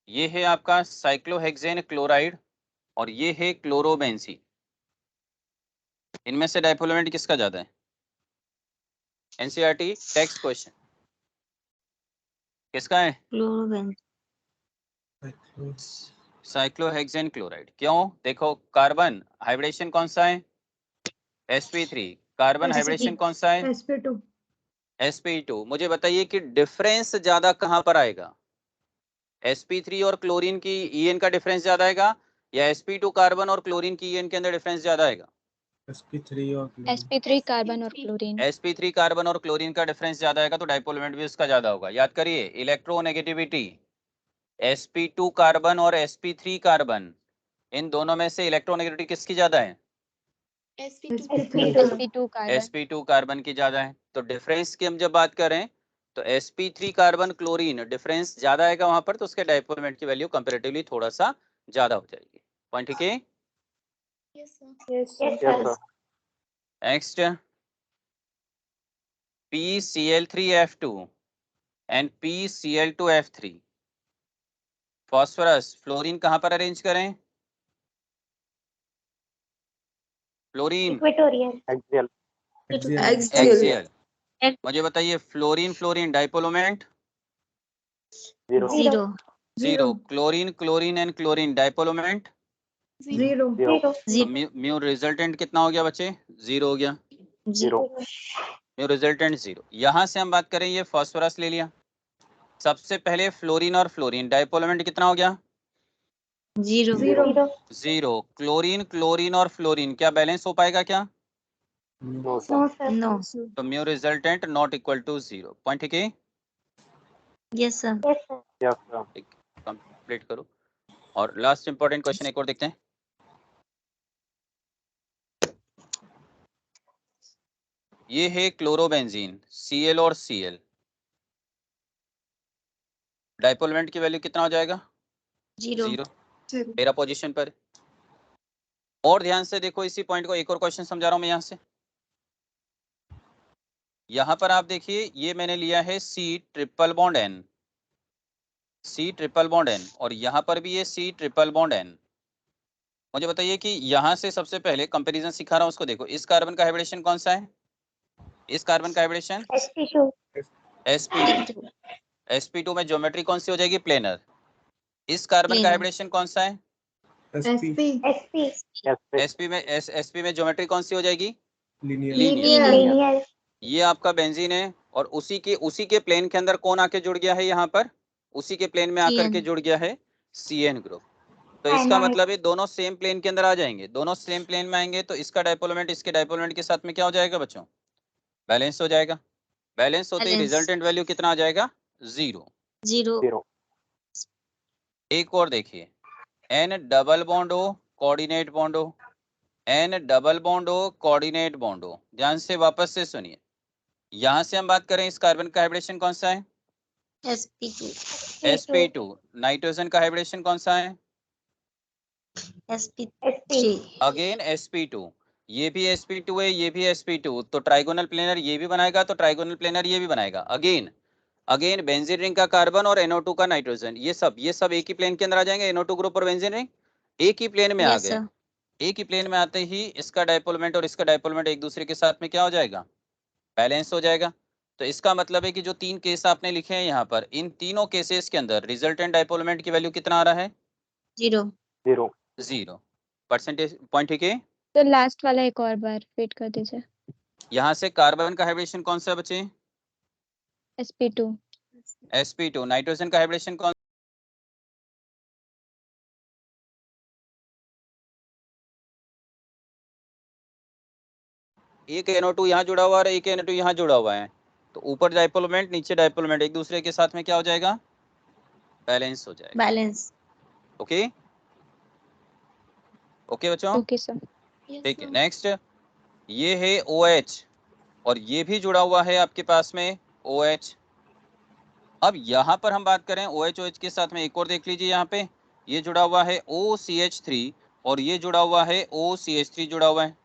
ये है आपका साइक्लोहेक्सेन क्लोराइड और ये है क्लोरोबेंजीन। इनमें से डाइपोल किसका ज्यादा है? एनसीईआरटी टेक्स्ट क्वेश्चन किसका है? Cyclohexane chloride. क्यों? देखो कार्बन हाइब्रिडेशन कौन सा है? sp3। कार्बन हाइब्रिडेशन कौन सा है? sp2 sp2। मुझे बताइए कि डिफरेंस ज्यादा कहां पर आएगा? sp3 और क्लोरीन की en का डिफरेंस ज्यादा आएगा या sp2 कार्बन और क्लोरीन की en के अंदर डिफरेंस ज्यादा आएगा? sp3 कार्बन और क्लोरीन। sp3 कार्बन और क्लोरीन का डिफरेंस ज्यादा आएगा, तो डाइपोल मोमेंट भी उसका ज्यादा होगा। याद करिए, इलेक्ट्रोनेगेटिविटी sp2 कार्बन और sp3 कार्बन, इन दोनों में से इलेक्ट्रोनेगेटिविटी किसकी ज्यादा है? sp2 carbon. sp2 कार्बन की ज्यादा है। तो डिफरेंस की हम जब बात करें तो sp3 कार्बन क्लोरीन डिफरेंस ज्यादा आएगा वहां पर, तो उसके डाइपोल मोमेंट की वैल्यू कंपैरेटिवली थोड़ा सा ज्यादा हो जाएगी। पॉइंट ठीक है? Next PCl3F2 and PCl2F3। Phosphorus fluorine कहां पर अरेंज करें? Fluorine axial axial. मुझे बताइए fluorine fluorine dipole moment 0 0, chlorine chlorine and chlorine dipole moment 0 तो म्यू रिजल्टेंट कितना हो गया बच्चे? 0 हो गया। 0 म्यू रिजल्टेंट 0। यहाँ से हम बात करें, ये फास्फोरस ले लिया। सबसे पहले फ्लोरीन और फ्लोरीन डाइपोल मोमेंट कितना हो गया? 0। क्लोरीन क्लोरीन और फ्लोरीन क्या बैलेंस हो पाएगा क्या? नो तो mu resultant not equal to 0। Point ठीक है, यस सर कंप्लीट करो। और लास्ट इंपॉर्टेंट क्वेश्चन एक और देखते हैं। ये है क्लोरोबेंजीन Cl और Cl, डाइपोल मोमेंट की वैल्यू कितना हो जाएगा? 0 0। 0 मेरा पोजीशन पर। और ध्यान से देखो इसी पॉइंट को, एक और क्वेश्चन समझा रहा हूं मैं यहाँ से। यहाँ पर आप देखिए, ये मैंने लिया है C triple bond N, C triple bond N, और यहाँ पर भी ये C ट्रिपल बॉन्ड N। मुझे बताइए कि यहाँ से सबसे पहले कंपैरिजन सिखा रहा हूँ उसको। देखो इस कार्बन का हाइब्रिडेशन कौन सा है? इस कार्बन का हाइब्रिडेशन sp2। sp2 में ज्योमेट्री कौन सी हो जाएगी? प्लेनर। इस कार्बन का Planar। हाइब्रिडेशन कौन सा है? sp में ज्योमेट्री कौन सी हो जाएगी? लीनियर। ये आपका बेंजीन है, और उसी के प्लेन के अंदर कौन आके जुड़ गया है? यहाँ पर उसी के प्लेन में आकर के CN। जुड़ गया है CN ग्रुप। तो इसका मतलब है दोनों सेम प्लेन के अंदर आ जाएंगे। दोनों सेम प्लेन में आएंगे तो इसका डाइपोल मोमेंट इसके डाइपोल मोमेंट के साथ में क्या हो जाएगा बच्चों? बैलेंस हो जाएगा। बैलेंस होते ही Balance। रिजल्टेंट वैल्यू कितना आ जाएगा? 0। एक और देखिए, N डबल बॉन्ड हो कोऑर्डिनेट बॉन्ड हो, N डबल बॉन्ड हो कोऑर्डिनेट बॉन्ड हो। ध्यान से वापस से सुनिए, यहाँ से हम बात करें इस कार्बन का हाइब्रिडेशन कौन सा है? sp2 sp2। नाइट्रोजन का हाइब्रिडेशन कौन सा है? sp3 again sp2। ये भी sp2 है, ये भी sp2, तो ट्राइगोनल प्लेनर ये भी बनाएगा, तो ट्राइगोनल प्लेनर ये भी बनाएगा। अगेन बेंजीन रिंग का कार्बन और NO2 का नाइट्रोजन, ये सब एक ही प्लेन के अंदर आ जाएंगे। NO2 ग्रुप और बेंजीन रिंग एक ही प्लेन में आ यस गए। सर एक ही प्लेन में आते ही इसका डाइपोल मोमेंट और इसका डाइपोल मोमेंट एक दूसरे के साथ में क्या हो जाएगा? बैलेंस हो जाएगा। तो इसका मतलब है कि जो 3 केस आपने लिखे हैं यहाँ पर, इन तीनों केसेस के अंदर रिजल्टेंट डाइपोल मोमेंट की वैल्यू कितना आ रहा है? 0 0। परसेंटेज पॉइंट ठीक है। तो लास्ट वाला एक और बार रिपीट कर दीजिए। यहाँ से कार्बन का हाइब्रिडेशन कौन सा है बच्चे? sp2 sp2। नाइट्रोजन का हाइब्रिडेशन कौन? एक NO2 यहाँ जुड़ा हुआ है और एक NO2 यहाँ जुड़ा हुआ है, तो ऊपर डाइपोल मोमेंट नीचे डाइपोल मोमेंट एक दूसरे के साथ में क्या हो जाएगा? बैलेंस हो जाएगा। बैलेंस ओके ओके बच्चों, ओके सर। ठीक है। नेक्स्ट ये है OH, और ये भी जुड़ा हुआ है आपके पास में OH। अब यहाँ पर हम बात करें OH के साथ में एक और देख लीजिए, यहाँ पे ये जुड़ा हुआ है OCH3 और ये जुड़ा हुआ है OCH3 जुड़ा हुआ है।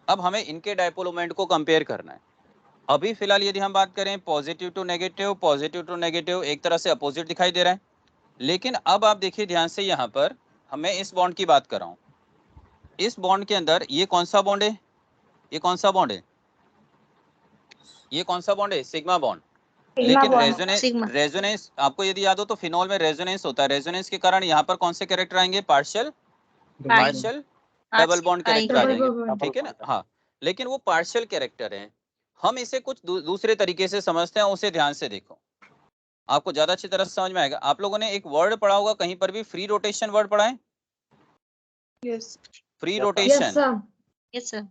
अब हमें इनके डाइपोल मोमेंट को कंपेयर करना है। अभी फिलहाल यदि हम बात करें पॉजिटिव टू नेगेटिव, एक तरह से अपोजिट दिखाई दे रहा है। लेकिन अब आप देखिए ध्यान से, यहाँ पर मैं इस बॉन्ड की बात कर रहा हूँ। इस बॉन्ड के अंदर ये कौन सा बॉन्ड है? ये कौन सा बॉन्ड है? ये कौन सा बॉन्ड है? Sigma bond. लेकिन रेजोनेंस आपको यदि याद हो तो फिनोल में रेजोनेंस होता है। रेजोनेंस के कारण यहाँ पर कौन से कैरेक्टर आएंगे? पार्शियल डबल बॉन्ड कैरेक्टर आ जाएंगे, ठीक है ना? हाँ, लेकिन वो पार्शियल कैरेक्टर है। हम इसे कुछ दूसरे तरीके से समझते हैं, उसे ध्यान से देखो, आपको ज्यादा अच्छी तरह से समझ में आएगा। आप लोगों ने एक वर्ड पढ़ा होगा कहीं पर भी, फ्री रोटेशन वर्ड पढ़ा है? Yes. Free rotation. Yes sir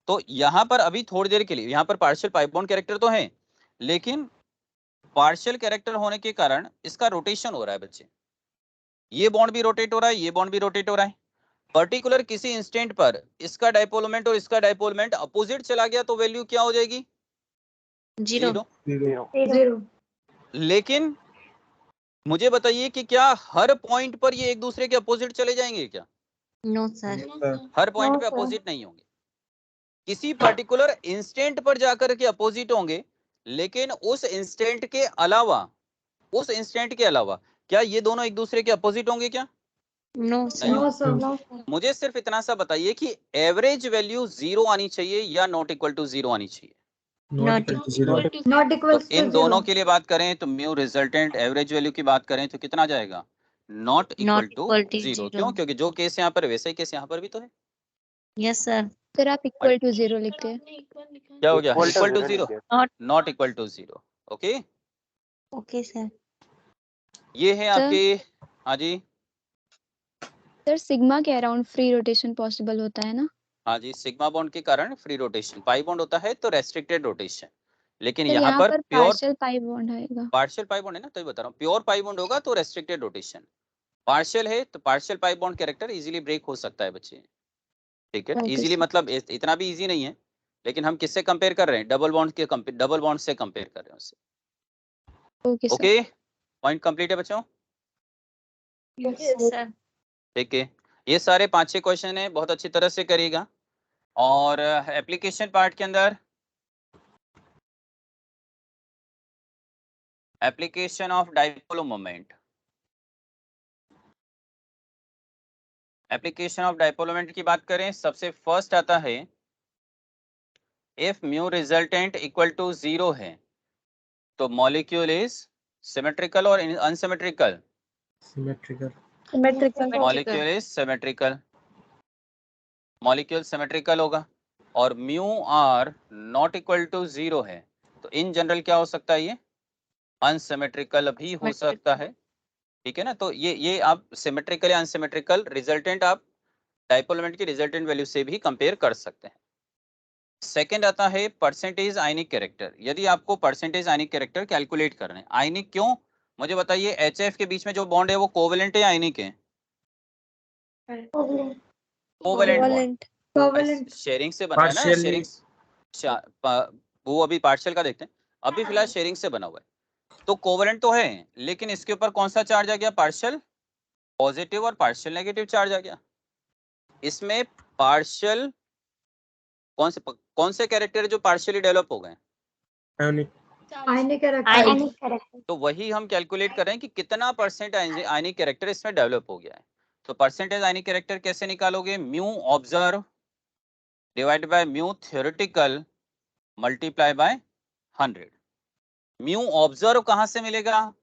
तो यहाँ पर अभी थोड़ी देर के लिए यहाँ पर पार्शियल पाइप बॉन्ड कैरेक्टर तो है, लेकिन पार्शियल कैरेक्टर होने के कारण इसका रोटेशन हो रहा है बच्चे। ये बॉन्ड भी रोटेट हो रहा है, ये बॉन्ड भी रोटेट हो रहा है। पर्टिकुलर किसी इंस्टेंट पर इसका डाइपोल मोमेंट और इसका डाइपोल मोमेंट अपोजिट चला गया तो वैल्यू क्या हो जाएगी? 0 लेकिन मुझे बताइए कि क्या हर पॉइंट पर ये एक दूसरे के अपोजिट चले जाएंगे क्या? नो सर हर पॉइंट पे अपोजिट नहीं होंगे, किसी पर्टिकुलर इंस्टेंट पर जाकर के अपोजिट होंगे। लेकिन उस इंस्टेंट के अलावा क्या ये दोनों एक दूसरे के अपोजिट होंगे क्या? नो नहीं। सर मुझे सिर्फ इतना सा बताइए कि एवरेज वैल्यू 0 आनी चाहिए या नॉट इक्वल टू 0 आनी चाहिए? Not equal to zero Not तो equals to इन दोनों 0. के लिए बात करें तो म्यू रिजल्टेंट एवरेज वैल्यू की बात करें तो कितना आ जाएगा? Not equal to equal to zero. zero. क्यों? क्योंकि जो केस यहाँ पर है वैसा ही केस यहाँ पर भी तो है। Yes, sir. सर आप इक्वल टू 0 लिखते हैं। क्या हो गया? Equal to equal to zero zero, लिख Not not equal to zero. Okay, okay, sir. ये है सर आपके। हाँ जी, सर सिग्मा के अराउंड फ्री रोटेशन पॉसिबल होता है ना? हाँ जी, सिग्मा बॉन्ड के कारण फ्री रोटेशन, पाई बॉन्ड होता है तो रेस्ट्रिक्टेड रोटेशन, लेकिन सर यहाँ यहाँ पर पर प्योर पार्शियल पाई बॉन्ड आएगा। पार्शियल पाई बॉन्ड है ना, तो बता रहा हूँ प्योर पाई बॉन्ड होगा तो रेस्ट्रिक्टेड रोटेशन, पार्शियल है तो partial pi bond character easily break हो सकता है बच्चे। ठीक है, ओके इजीली सर। मतलब इतना भी इजी नहीं है, लेकिन हम किससे कंपेयर कर रहे हैं? डबल बॉन्ड के डबल बॉन्ड से कंपेयर कर रहे हैं उससे। Okay sir. Okay, point complete है बच्चों। Yes, sir. ठीक है, ये सारे 5-6 क्वेश्चन है, बहुत अच्छी तरह से करिएगा। और एप्लीकेशन पार्ट के अंदर application of dipole moment, application of dipole moment की बात करें, सबसे फर्स्ट आता है if mu resultant equal to 0 है तो मॉलिक्यूल इज सिमेट्रिकल और unsymmetrical? Symmetrical Symmetrical. Molecule is symmetrical, molecule symmetrical होगा। और mu are not equal to 0 है तो इन जनरल क्या हो सकता है? ये अनसिमेट्रिकल भी हो सकता है। ठीक है ना, तो ये आप सिमेट्रिकल या अनसिमेट्रिकल रिजल्टेंट आप डाइपोल मोमेंट की रिजल्टेंट वैल्यू से भी कंपेयर कर सकते हैं। सेकंड आता है परसेंटेज आयनिक कैरेक्टर। यदि आपको परसेंटेज आयनिक कैरेक्टर कैलकुलेट करना है, आयनिक क्यों मुझे बताइए, HF के बीच में जो बॉन्ड है वो कोवेलेंट है या आयनिक है? Covalent bond, Covalent. शेयरिंग से बना है ना, Partially. शेयरिंग। वो अभी पार्शियल का देखते हैं, अभी फिलहाल शेयरिंग से बना हुआ है तो कोवेलेंट तो है, लेकिन इसके ऊपर कौन सा चार्ज आ गया? पार्शियल पॉजिटिव और पार्शियल नेगेटिव चार्ज आ गया। इसमें पार्शियल कौन से कैरेक्टर है जो पार्शियली डेवलप हो गए? Ionic Ionic character. तो वही हम कैलकुलेट कर रहे हैं कि कितना परसेंट आयनिक कैरेक्टर इसमें डेवलप हो गया है। तो परसेंटेज आयनिक कैरेक्टर कैसे निकालोगे? Mu observe divide by mu theoretical multiply by 100। Mu observe कहां से मिलेगा?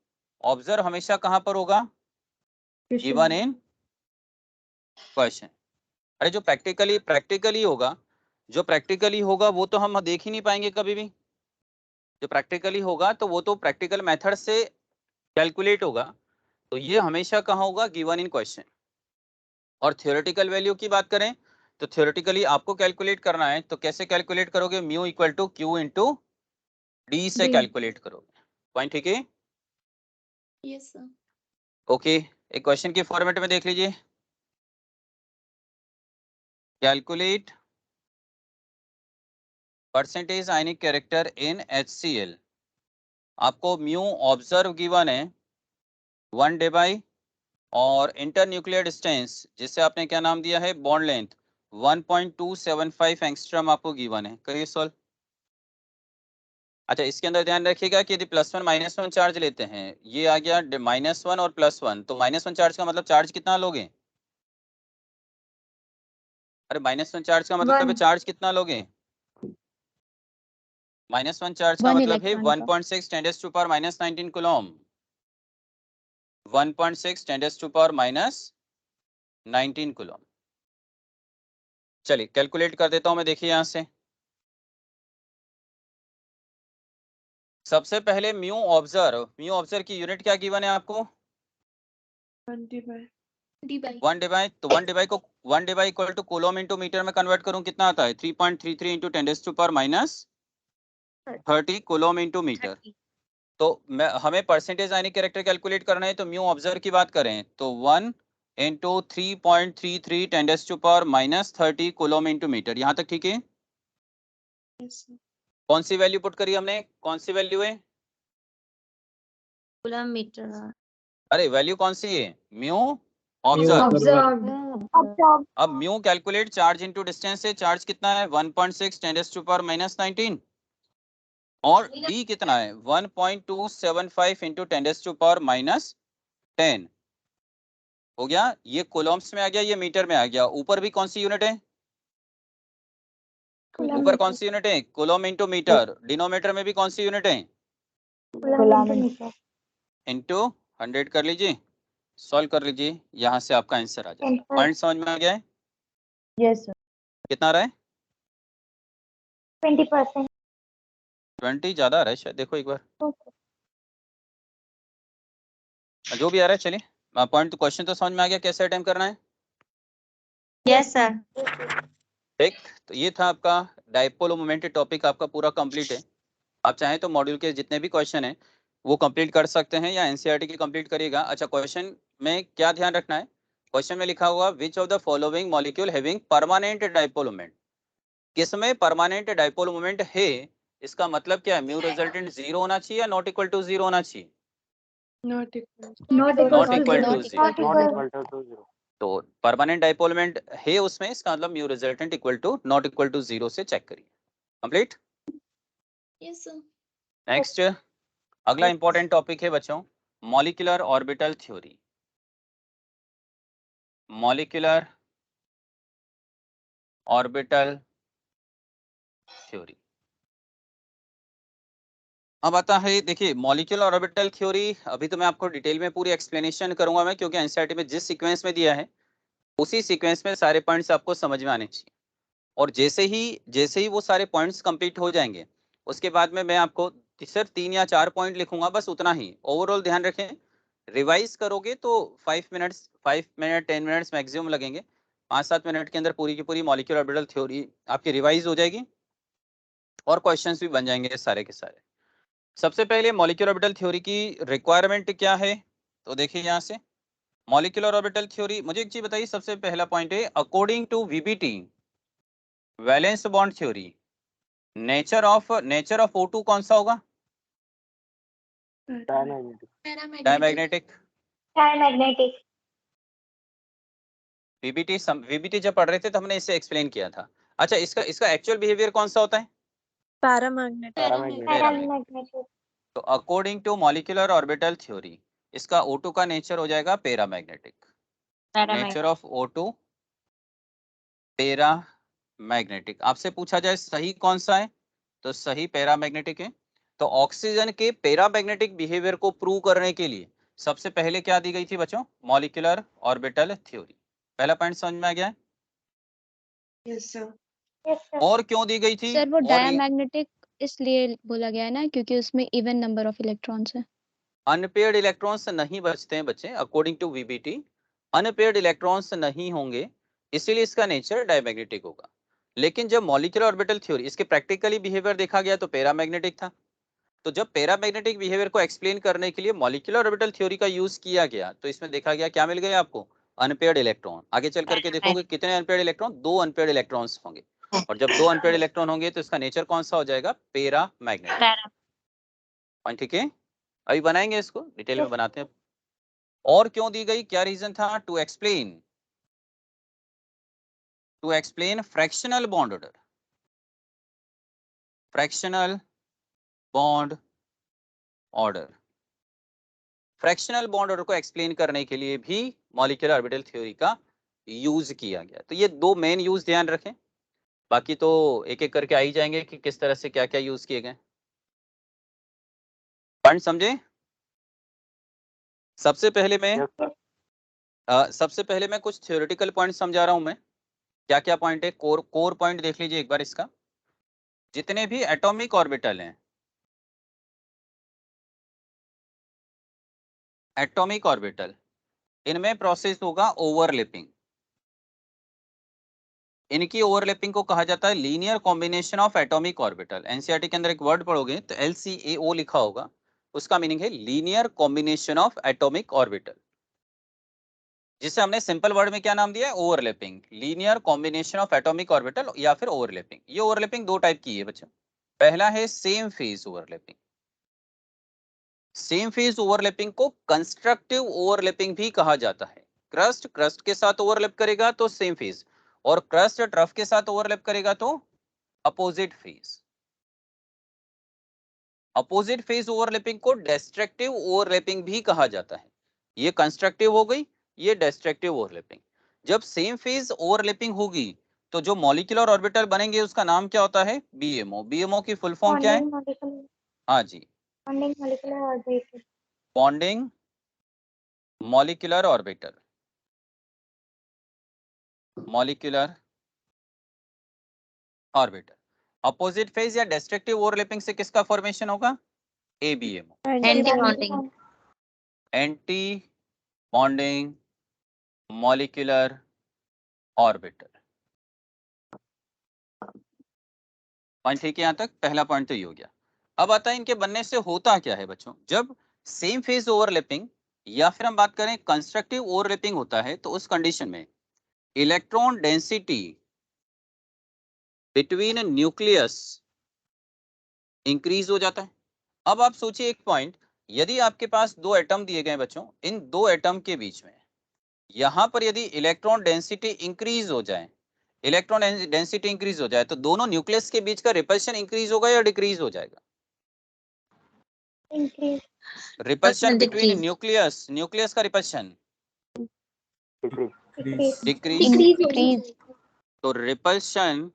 ऑब्जर्व हमेशा कहां पर होगा? Given in question. अरे जो प्रैक्टिकली होगा, जो प्रैक्टिकली होगा वो तो हम देख ही नहीं पाएंगे कभी भी। जो प्रैक्टिकली होगा तो वो तो प्रैक्टिकल मेथड से कैलकुलेट होगा, तो ये हमेशा कहाँ होगा? Given in question. और थ्योरेटिकल वैल्यू की बात करें तो थ्योरेटिकली आपको कैलकुलेट करना है, तो कैसे कैलकुलेट करोगे? Mu equal to Q into D से D. कैलकुलेट करोगे। पॉइंट ठीक है? Yes, sir. ओके, एक क्वेश्चन की फॉर्मेट में देख लीजिए, calculate percentage ionic character in HCl। आपको म्यू ऑब्जर्व गिवन है 1 डेबाई और इंटरन्यूक्लियर डिस्टेंस जिसे आपने क्या नाम दिया है? बॉन्ड लेंथ 1.275 एंगस्ट्रॉम आपको गिवन है। करिए सॉल्व। अच्छा, इसके अंदर ध्यान रखिएगा कि यदि +1 -1 चार्ज लेते हैं, ये आ गया -1 और +1, तो -1 चार्ज का मतलब चार्ज कितना लोगे? अरे -1 चार्ज का मतलब है 1. चार्ज कितना लोगे? -1 चार्ज का 1 मतलब है इलेक्ट्रॉन का। 1.6 × 10⁻19 कूलम। 1.6 × 10⁻19 कूलम। चलिए कैलकुलेट कर देता हूं मैं, देखिए यहां से सबसे पहले म्यू ऑब्जर्व की यूनिट क्या गिवन है आपको? 20 by 1 डिवाइड, तो 1 डिवाइड को 1 divide equal to coulomb into metre में कन्वर्ट करूं कितना आता है? 3.33 इंटू 10⁻30 कूलम इंटू मीटर। तो हमें परसेंटेज आयनिक कैरेक्टर कैलकुलेट करना है, तो म्यू ऑब्जर्व की बात करें तो 1 इंटू 3.33 10⁻30 कूलम इंटू मीटर। यहाँ तक ठीक है? yes, sir. कौन सी वैल्यू पुट करी हमने? कौन सी वैल्यू है? Coulomb metre. अरे वैल्यू कौन सी है? Mu observe. Observed. अब mu calculate charge into distance से, चार्ज कितना है? 1.6 10⁻19 और डी कितना है? 1.275 इंटू 10⁻10 हो गया। ये कूलम्स में आ गया, ये मीटर में आ गया। ऊपर भी कौन सी यूनिट है? ऊपर कौन सी यूनिट है? Coulomb into metre. डिनोमीटर में भी कौन सी यूनिट है? इंटू 100 कर लीजिए, सॉल्व कर लीजिए, यहाँ से आपका आंसर आ जाएगा। पॉइंट समझ में आ गया है? Yes sir. कितना आ रहा है? 20%। 20 ज्यादा आ रहा है शायद, देखो एक बार। जो भी आ रहा है चलिए, पॉइंट तो क्वेश्चन तो समझ में आ गया, कैसे अटेम्प्ट करना है? Yes sir. ठीक, तो ये था आपका डाइपोल मोमेंट टॉपिक, आपका पूरा कंप्लीट है। आप चाहें तो मॉड्यूल के जितने भी क्वेश्चन हैं वो कंप्लीट कर सकते हैं या एनसीईआरटी के कंप्लीट करिएगा। अच्छा, क्वेश्चन में क्या ध्यान रखना है? क्वेश्चन में लिखा हुआ which of the following molecule having permanent dipole moment, किसमें परमानेंट डाइपोल मोमेंट है? इसका मतलब क्या है? म्यू रिजल्टेंट 0 होना चाहिए या नॉट इक्वल टू 0 होना चाहिए? Not equal. Not Not equal equal to to zero. 0। तो परमानेंट डाइपोल मोमेंट है उसमें, इसका मतलब mu resultant equal to not equal to 0 से चेक करिए। कंप्लीट? Yes sir. नेक्स्ट, अगला इंपॉर्टेंट टॉपिक है बच्चों, molecular orbital theory. Molecular orbital theory. अब आता है, देखिए मॉलिक्यूलर ऑर्बिटल थ्योरी अभी तो मैं आपको डिटेल में पूरी एक्सप्लेनेशन करूंगा मैं, क्योंकि एनसीईआरटी में जिस सीक्वेंस में दिया है उसी सीक्वेंस में सारे पॉइंट्स आपको समझ में आने चाहिए। और जैसे ही वो सारे पॉइंट्स कंप्लीट हो जाएंगे उसके बाद में मैं आपको सिर्फ 3 या 4 पॉइंट लिखूंगा, बस उतना ही। ओवरऑल ध्यान रखें, रिवाइज करोगे तो 5 मिनट 10 मिनट्स मैक्सिमम लगेंगे। 5-7 मिनट के अंदर पूरी की पूरी मॉलिक्यूलर ऑर्बिटल थ्योरी आपकी रिवाइज हो जाएगी और क्वेश्चंस भी बन जाएंगे सारे के सारे। सबसे पहले मॉलिक्यूलर ऑर्बिटल थ्योरी की रिक्वायरमेंट क्या है, तो देखिए यहाँ से मॉलिक्यूलर ऑर्बिटल थ्योरी। मुझे एक चीज बताइए, सबसे पहला पॉइंट है according to VBT valence bond theory, nature of O2 कौन सा होगा? डायमैग्नेटिक। डायमैग्नेटिक। वीबीटी जब पढ़ रहे थे तो हमने इसे एक्सप्लेन किया था। अच्छा, इसका एक्चुअल बिहेवियर कौन सा होता है? पैरामैग्नेटिक। तो according to molecular orbital theory इसका O2 का नेचर हो जाएगा paramagnetic. Nature of O2 paramagnetic. आपसे पूछा जाए सही कौन सा है, तो सही पैरामैग्नेटिक है। तो ऑक्सीजन के पैरामैग्नेटिक बिहेवियर को प्रूव करने के लिए सबसे पहले क्या दी गई थी बच्चों? Molecular orbital theory. पहला पॉइंट समझ में आ गया है? Yes sir. और क्यों दी गई थी? सर वो और डायमैग्नेटिक इसलिए बोला गया है ना क्योंकि उसमें इवन नंबर ऑफ इलेक्ट्रॉन्स है। अनपेयर्ड इलेक्ट्रॉन्स नहीं बचते हैं बच्चे, according to VBT unpaired electrons नहीं होंगे, इसीलिए इसका नेचर डायमैग्नेटिक होगा। लेकिन जब मॉलिक्यूलर ऑर्बिटल थ्योरी इसके प्रैक्टिकली बिहेवियर देखा गया तो पैरामैग्नेटिक था। तो जब पैरामैग्नेटिक बिहेवियर को एक्सप्लेन करने के लिए मॉलिक्यूलर ऑर्बिटल थ्योरी का यूज किया गया तो इसमें देखा गया क्या मिल गया आपको? Unpaired electron. आगे चल करके देखोगे कितने अनपेयर्ड इलेक्ट्रॉन? 2 अनपेयर्ड इलेक्ट्रॉन्स होंगे। और जब 2 अनपेयर्ड इलेक्ट्रॉन होंगे तो इसका नेचर कौन सा हो जाएगा? पैरामैग्नेटिक। पॉइंट ठीक है, अभी बनाएंगे इसको, डिटेल में बनाते हैं। और क्यों दी गई, क्या रीजन था? To explain fractional bond order. Fractional bond order, fractional bond order को एक्सप्लेन करने के लिए भी मॉलिक्यूलर ऑर्बिटल थ्योरी का यूज किया गया। तो ये 2 मेन यूज ध्यान रखें, बाकी तो एक एक करके आ ही जाएंगे कि किस तरह से क्या क्या यूज किए गए। पॉइंट समझे? सबसे पहले मैं कुछ थ्योरेटिकल पॉइंट समझा रहा हूं मैं। क्या क्या पॉइंट है? कोर पॉइंट देख लीजिए एक बार इसका। जितने भी एटॉमिक ऑर्बिटल हैं, एटॉमिक ऑर्बिटल, इनमें प्रोसेस होगा ओवरलैपिंग। इनकी ओवरलैपिंग को कहा जाता है linear combination of atomic orbital. NCERT के अंदर एक वर्ड पढ़ोगे तो LCAO लिखा होगा, उसका मीनिंग है linear combination of atomic orbital, जिसे हमने सिंपल वर्ड में क्या नाम दिया है? Overlapping. Linear combination of atomic orbital या फिर ओवरलैपिंग। ये ओवरलैपिंग 2 टाइप की है बच्चों। पहला है same phase overlapping. Same phase overlapping को कंस्ट्रक्टिव ओवरलैपिंग भी कहा जाता है। क्रस्ट के साथ ओवरलैप करेगा तो सेम फेज, और क्रस्ट ट्रफ के साथ ओवरलैप करेगा तो opposite phase. Opposite phase overlapping को डिस्ट्रक्टिव ओवरलैपिंग भी कहा जाता है। ये कंस्ट्रक्टिव हो गई, ये डिस्ट्रक्टिव ओवरलैपिंग। जब सेम फेज ओवरलैपिंग होगी तो जो मॉलिक्यूलर ऑर्बिटल बनेंगे उसका नाम क्या होता है? बीएमओ। बीएमओ की फुल फॉर्म क्या है? Bonding molecular. हाँ जी, Bonding molecular orbital. Bonding molecular orbital. Molecular orbital. Opposite phase या डिस्ट्रक्टिव ओवरलैपिंग से किसका फॉर्मेशन होगा? ABMO. Anti-bonding. Anti bonding molecular orbital. Point ठीक है यहाँ तक? पहला पॉइंट तो ये हो गया। अब आता है इनके बनने से होता क्या है बच्चों। जब सेम फेज ओवरलैपिंग या फिर हम बात करें कंस्ट्रक्टिव ओवरलैपिंग होता है तो उस कंडीशन में electron density between nucleus increase हो जाता है। अब आप सोचिए एक पॉइंट, यदि आपके पास दो एटम दिए गए बच्चों, इन दो एटम के बीच में यहां पर यदि इलेक्ट्रॉन डेंसिटी इंक्रीज हो जाए, इलेक्ट्रॉन डेंसिटी इंक्रीज हो जाए तो दोनों न्यूक्लियस के बीच का रिपल्शन इंक्रीज होगा या डिक्रीज हो जाएगा? Increase. Repulsion between Decrease. Nucleus, nucleus का रिपल्शन Decrease. डिक्रीज। इंक्रीज। तो रिपल्शन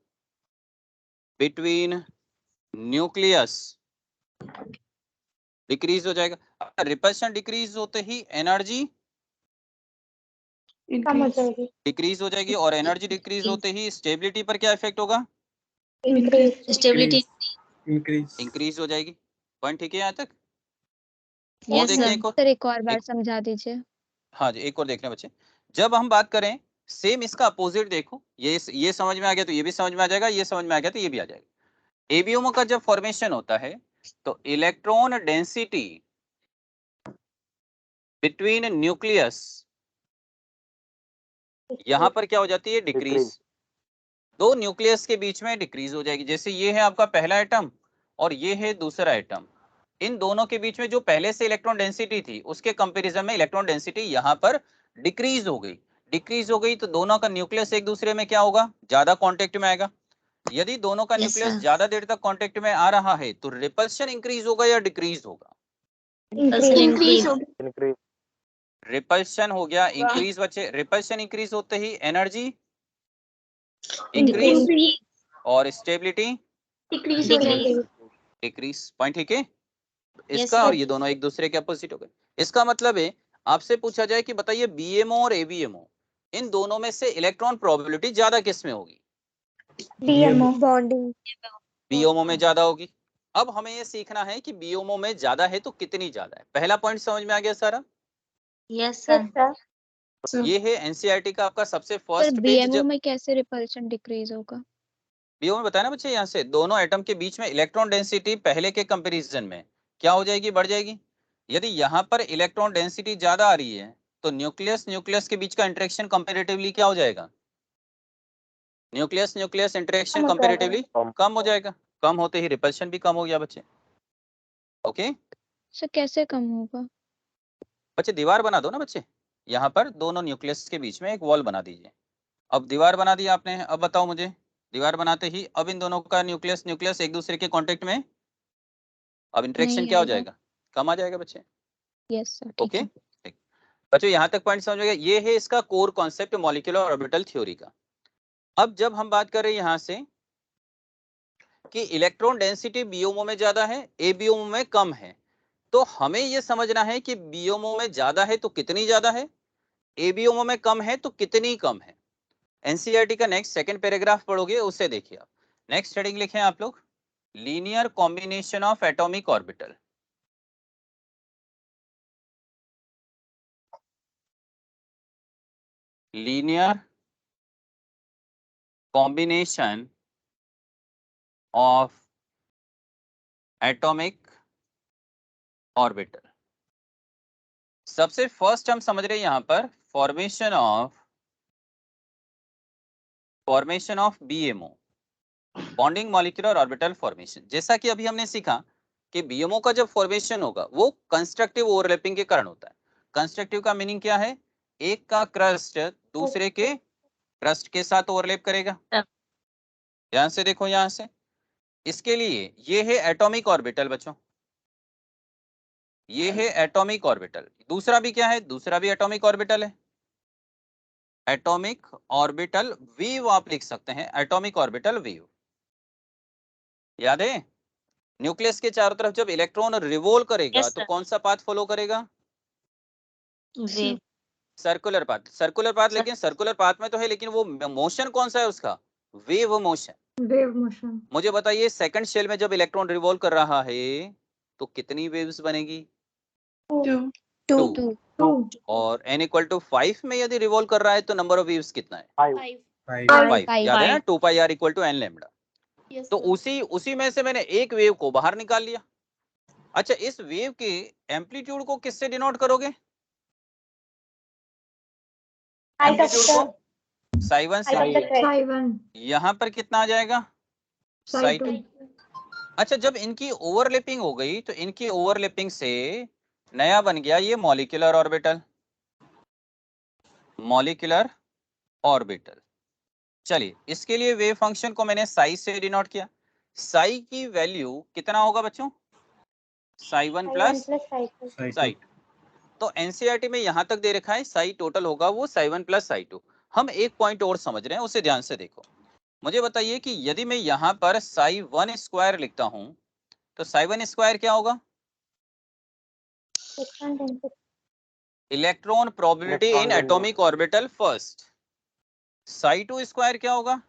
बिटवीन न्यूक्लियस डिक्रीज हो जाएगा। रिपल्शन डिक्रीज होते ही एनर्जी कम हो जाएगी. डिक्रीज हो जाएगी, और एनर्जी डिक्रीज होते ही स्टेबिलिटी पर क्या इफेक्ट होगा? Increase. Stability. Increase. इंक्रीज हो जाएगी। पॉइंट ठीक है यहाँ तक? और Yes, देखते हैं sir. एक और। सर एक और बार समझा दीजिए। हाँ जी, एक और देख रहे हैं बच्चे। जब हम बात करें सेम इसका अपोजिट देखो, ये समझ में आ गया तो ये भी समझ में आ जाएगा, ये समझ में आ गया तो ये भी आ जाएगा। एबीओमो का जब फॉर्मेशन होता है तो इलेक्ट्रॉन डेंसिटी बिटवीन न्यूक्लियस यहां पर क्या हो जाती है? डिक्रीज। दो न्यूक्लियस के बीच में डिक्रीज हो जाएगी। जैसे ये है आपका पहला एटम और ये है दूसरा एटम, इन दोनों के बीच में जो पहले से इलेक्ट्रॉन डेंसिटी थी उसके कंपैरिजन में इलेक्ट्रॉन डेंसिटी यहाँ पर डिक्रीज हो गई। डिक्रीज हो गई तो दोनों का न्यूक्लियस एक दूसरे में क्या होगा? ज्यादा कांटेक्ट में आएगा। यदि दोनों का Yes, न्यूक्लियस sir. ज्यादा देर तक कांटेक्ट में आ रहा है तो रिपल्शन इंक्रीज होगा या डिक्रीज होगा? Increase. Increase. रिपल्शन हो गया इंक्रीज बच्चे। रिपल्शन इंक्रीज होते ही एनर्जी Increase. इंक्रीज और स्टेबिलिटी Decrease. डिक्रीज। पॉइंट ठीक है? Yes, इसका sir. और ये दोनों एक दूसरे के अपोजिट हो गए। इसका मतलब है आपसे पूछा जाए कि बताइए बीएमओ और एबीएमओ इन दोनों में से इलेक्ट्रॉन प्रोबेबिलिटी ज्यादा किस में होगी? BMO. बॉन्डिंग। बीएमओ में ज्यादा होगी। अब हमें ये सीखना है कि बीएमओ में ज्यादा है तो कितनी ज्यादा है। पहला पॉइंट समझ में आ गया सारा? Yes, Yes, sir. sir. ये है एनसीईआरटी का आपका सबसे सर फर्स्ट पेज। बीएमओ में कैसे रिपल्शन डिक्रीज होगा? बीओ में बताया ना बच्चे, यहाँ से दोनों एटम के बीच में इलेक्ट्रॉन डेंसिटी पहले के कंपैरिजन में क्या हो जाएगी? बढ़ जाएगी। यदि यहाँ पर इलेक्ट्रॉन डेंसिटी ज्यादा आ रही है तो न्यूक्लियस न्यूक्लियस के बीच का इंटरेक्शन कंपैरेटिवली क्या हो जाएगा? न्यूक्लियस न्यूक्लियस इंटरेक्शन कम हो कंपैरेटिवली कम। कम हो जाएगा। कम होते ही रिपल्शन भी कम हो गया बच्चे। ओके सर कैसे कम होगा? बच्चे, दीवार बना दो ना बच्चे, यहाँ पर दोनों न्यूक्लियस के बीच में एक वॉल बना दीजिए। अब दीवार बना दी आपने, अब बताओ मुझे, दीवार बनाते ही अब इन दोनों का न्यूक्लियस न्यूक्लियस एक दूसरे के कांटेक्ट में, अब इंटरेक्शन नहीं क्या हो आएगा। जाएगा? कम आ जाएगा बच्चे। यस सर ठीक ओके है। ठीक। बच्चों यहाँ तक पॉइंट समझ गए? ये है इसका core concept molecular orbital theory का। अब जब हम बात कर रहे हैं यहाँ से कि इलेक्ट्रॉन डेंसिटी बीओमो में ज्यादा है, एबीओमो में कम है, तो हमें यह समझना है कि बीओमो में ज्यादा है तो कितनी ज्यादा है, एबीओमो में कम है तो कितनी कम है। एनसीईआरटी का नेक्स्ट सेकंड पैराग्राफ पढ़ोगे, उससे देखिए आप। नेक्स्ट हेडिंग लिखे आप लोग, linear combination of atomic orbital. Linear combination of atomic orbital. सबसे फर्स्ट हम समझ रहे हैं यहां पर formation of BMO, bonding molecular orbital formation. जैसा कि अभी हमने सीखा कि बीएमओ का जब फॉर्मेशन होगा वो कंस्ट्रक्टिव ओवरलैपिंग के कारण होता है। कंस्ट्रक्टिव का मीनिंग क्या है? एक का क्रस्ट दूसरे के क्रस्ट के साथ ओवरलैप करेगा। ध्यान से देखो यहां से, इसके लिए ये है एटॉमिक ऑर्बिटल बच्चों, ये है एटॉमिक ऑर्बिटल। दूसरा भी क्या है? दूसरा भी एटॉमिक ऑर्बिटल है। एटॉमिक ऑर्बिटल वेव आप लिख सकते हैं, एटॉमिक ऑर्बिटल वेव। याद है, न्यूक्लियस के चारों तरफ जब इलेक्ट्रॉन रिवोल्व करेगा Yes, तो sir. कौन सा पाथ फॉलो करेगा? Wave. Circular path. Circular path, Sir. लेकिन सर्कुलर पाथ में तो है, लेकिन वो मोशन कौन सा है उसका? Wave motion. Wave motion. मुझे बताइए सेकंड शेल में जब इलेक्ट्रॉन रिवॉल्व कर रहा है तो कितनी वेव्स बनेगी? 2 टू। 2 और n=5 में यदि रिवॉल्व कर रहा है तो नंबर ऑफ वेव्स कितना है? 5. 5 5। Five. याद है ना, 5. 2πr = n lambda. Yes, तो sir. उसी में से मैंने एक वेव को बाहर निकाल लिया। अच्छा, इस वेव के एम्पलीट्यूड को किससे डिनोट करोगे? एम्पलीट्यूड को साई1 से। साई1 यहाँ पर कितना आ जाएगा? साई2 साई2। अच्छा, जब इनकी ओवरलैपिंग हो गई तो इनकी ओवरलैपिंग से नया बन गया ये मॉलिक्यूलर ऑर्बिटल। Molecular orbital. चलिए, इसके लिए वेव फंक्शन को मैंने साई से डिनोट किया। साई की वैल्यू कितना होगा बच्चों? साई1 प्लस साई2। तो एनसीईआरटी में यहां तक दे रखा है साई टोटल होगा वो साई1 प्लस साई2। हम एक पॉइंट और समझ रहे हैं, उसे ध्यान से देखो। मुझे बताइए कि यदि मैं यहां पर साई1 स्क्वायर लिखता हूं तो साई1 स्क्वायर क्या होगा? Electron probability in atomic orbital first. Psi two square क्या होगा?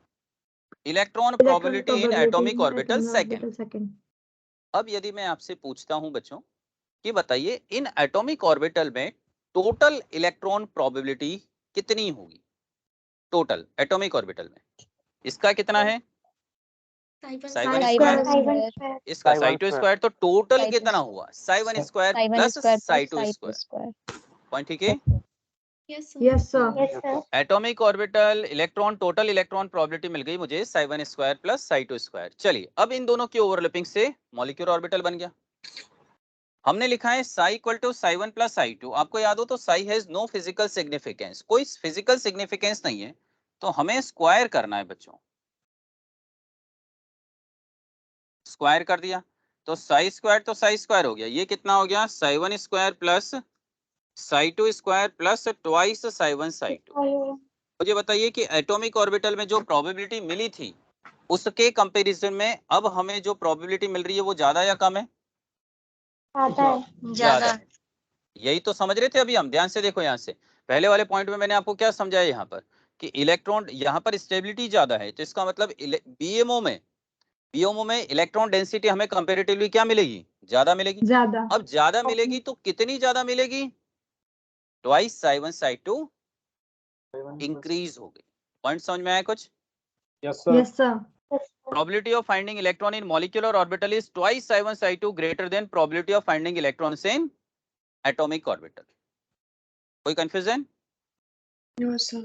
Electron probability in atomic orbital second. अब यदि मैं आपसे पूछता हूं बच्चों कि बताइए इन एटॉमिक ऑर्बिटल में टोटल इलेक्ट्रॉन प्रोबेबिलिटी कितनी होगी? टोटल एटॉमिक ऑर्बिटल में इसका कितना है? Psi one square. इसका साई2 स्क्वायर। तो टोटल Sai2 कितना हुआ? Psi one square Sai1 plus square plus psi two Sai2 square. square. Point ठीक है? Yes, sir. Yes sir atomic orbital electron total electron probability मिल गई मुझे psi one square plus psi two square. चलिए, अब इन दोनों की ओवरलैपिंग से मॉलिक्यूलर ऑर्बिटल बन गया। हमने लिखा है साई = साई1 प्लस साई2। आपको याद हो तो psi has no physical significance, कोई फिजिकल सिग्निफिकेंस नहीं है, तो हमें स्क्वायर करना है बच्चों। स्क्वायर कर दिया तो साई स्क्वायर तो साई स्क्वायर हो गया, ये कितना हो गया? Psi one square plus psi two square plus twice psi one psi two. मुझे बताइए कि एटॉमिक ऑर्बिटल में जो प्रोबेबिलिटी मिली थी उसके कंपैरिजन में अब हमें जो प्रोबेबिलिटी मिल रही है वो ज्यादा या कम है? ज्यादा. है। यही तो समझ रहे थे अभी हम। ध्यान से देखो, यहाँ से पहले वाले पॉइंट में मैंने आपको क्या समझाया यहाँ पर कि इलेक्ट्रॉन यहाँ पर स्टेबिलिटी ज्यादा है, तो इसका मतलब बीएमओ में इलेक्ट्रॉन डेंसिटी हमें कंपैरेटिवली क्या मिलेगी? ज्यादा मिलेगी। ज्यादा अब ज्यादा मिलेगी तो कितनी ज्यादा मिलेगी? ट्वाइस साई1 साई2 इंक्रीज हो गई। पॉइंट समझ में आया कुछ? Yes sir Probability of finding electron in molecular orbital is twice psi1 psi2 greater than probability of finding electrons in atomic orbital. कोई कंफ्यूजन? No, sir.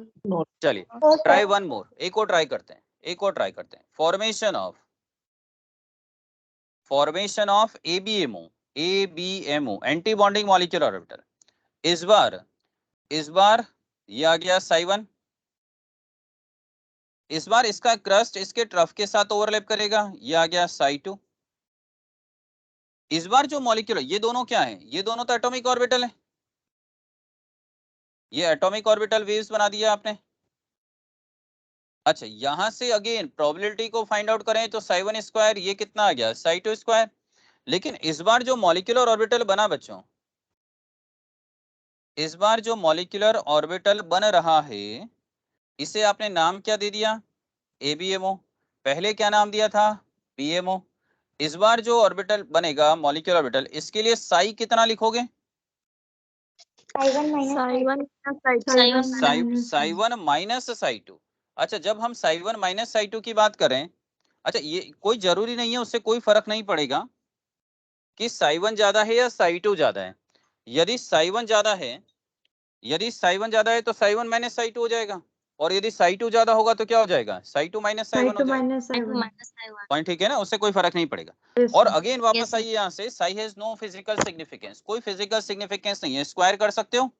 चलिए, ट्राई वन मोर, एक और ट्राई करते हैं। Formation of ABMO anti bonding molecular orbital. इस बार ये आ गया साई1। इस बार इसका क्रस्ट इसके ट्रफ के साथ ओवरलैप करेगा, ये आ गया साई2। इस बार जो मॉलिक्यूल, ये दोनों क्या है? ये दोनों तो एटॉमिक ऑर्बिटल है। ये एटॉमिक ऑर्बिटल वेव्स बना दिया आपने। अच्छा, यहां से अगेन प्रोबेबिलिटी को फाइंड आउट करें तो साई1 स्क्वायर, ये कितना आ गया? साई2 स्क्वायर। लेकिन इस बार जो मॉलिक्यूलर ऑर्बिटल बना बच्चों, इस बार जो मॉलिक्यूलर ऑर्बिटल बन रहा है इसे आपने नाम क्या दे दिया? एबीएमओ। पहले क्या नाम दिया था? बीएमओ। इस बार जो ऑर्बिटल बनेगा मॉलिक्यूलर ऑर्बिटल, इसके लिए साई कितना लिखोगे? Sai1 साई1 minus साई2। अच्छा, जब हम साई1 माइनस साई2 की बात करें, अच्छा ये कोई जरूरी नहीं है, उससे कोई फर्क नहीं पड़ेगा कि साई1 ज्यादा है या साई2 ज्यादा है। यदि साई1 ज्यादा है तो साई1 माइनस साई2 हो जाएगा, और यदि साई2 ज्यादा होगा तो क्या हो जाएगा? साई2 माइनस साई1 हो जाएगा। पॉइंट ठीक है ना, उससे कोई फर्क नहीं पड़ेगा। और अगेन वापस Yes, sir. आइए यहाँ से, psi has no physical significance, कोई फिजिकल सिग्निफिकेंस नहीं है, स्क्वायर कर सकते हो।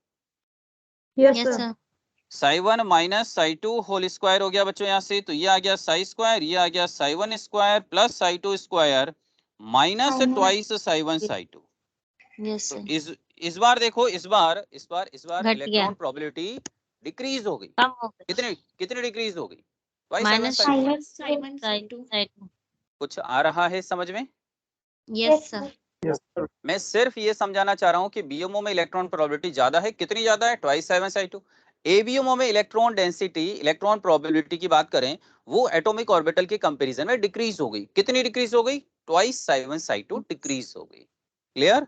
Yes Yes, sir sir. Psi one minus psi two whole square हो गया बच्चों यहाँ से, तो ये आ गया साई स्क्वायर, ये आ गया psi one square plus psi two square minus twice psi one psi two. Yes, तो sir. इस बार देखो, इस बार घट गया. इलेक्ट्रॉन प्रोबेबिलिटी डिक्रीज हो गई। कम हो गया। कितने कितने डिक्रीज हो गई? Twice minus 7/2। कुछ आ रहा है समझ में? Yes sir. मैं सिर्फ ये समझाना चाह रहा हूँ कि बीएमओ में इलेक्ट्रॉन प्रोबेबिलिटी ज्यादा है। कितनी ज्यादा है? Twice 7/2। एबीएमओ में इलेक्ट्रॉन डेंसिटी, इलेक्ट्रॉन प्रोबेबिलिटी की बात करें, वो एटॉमिक ऑर्बिटल के कंपैरिजन में डिक्रीज हो गई। कितनी डिक्रीज हो गई? Twice 7/2 डिक्रीज हो गई। Clear?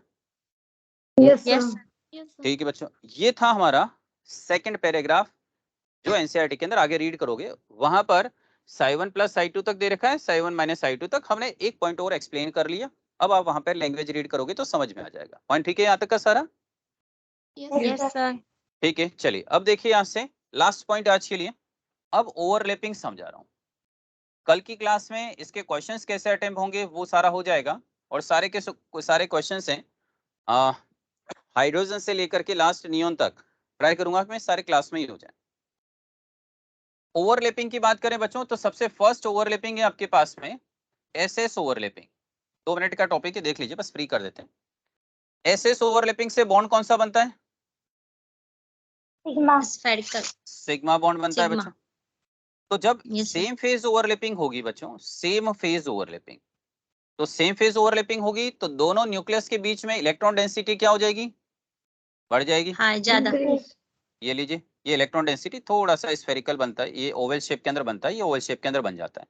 Yes, yes sir. Sir. ठीक है बच्चों, ये था हमारा सेकंड पैराग्राफ जो एनसीईआरटी के अंदर आगे रीड करोगे। वहां पर psi1 प्लस psi2 तक दे रखा है, psi1 माइनस psi2 तक हमने एक पॉइंट और एक्सप्लेन कर लिया। अब आप वहां पर लैंग्वेज रीड करोगे तो समझ में आ जाएगा। पॉइंट ठीक है यहाँ तक का सारा? Yes sir. ठीक है, चलिए अब देखिए यहाँ से लास्ट पॉइंट आज के लिए। अब ओवरलैपिंग समझा रहा हूँ। कल की क्लास में इसके क्वेश्चंस कैसे अटेम्प्ट होंगे वो सारा हो जाएगा, और सारे के सारे क्वेश्चंस हैं हाइड्रोजन से लेकर के लास्ट नियॉन तक। ट्राई करूंगा कि मैं सारे क्लास में ही हो जाए। ओवरलैपिंग की बात करें बच्चों तो सबसे फर्स्ट ओवरलैपिंग है आपके पास में एसएस ओवरलैपिंग। 2 मिनट का टॉपिक है, देख लीजिए, बस फ्री कर देते हैं। एसएस ओवरलैपिंग से बॉन्ड कौन सा बनता है? स्फेरिकल। सिग्मा बॉन्ड बनता है सिग्मा। बच्चों। तो जब Yes, sir. Same phase overlapping होगी बच्चों, सेम फेज ओवरलैपिंग, तो सेम फेज ओवरलैपिंग होगी तो दोनों न्यूक्लियस के बीच में इलेक्ट्रॉन डेंसिटी क्या हो जाएगी? बढ़ जाएगी। हाँ ज्यादा। Increase. ये लीजिए, ये इलेक्ट्रॉन डेंसिटी थोड़ा सा स्फेरिकल बनता है, ये ओवल शेप के अंदर बनता है, ये ओवल शेप के अंदर बन जाता है,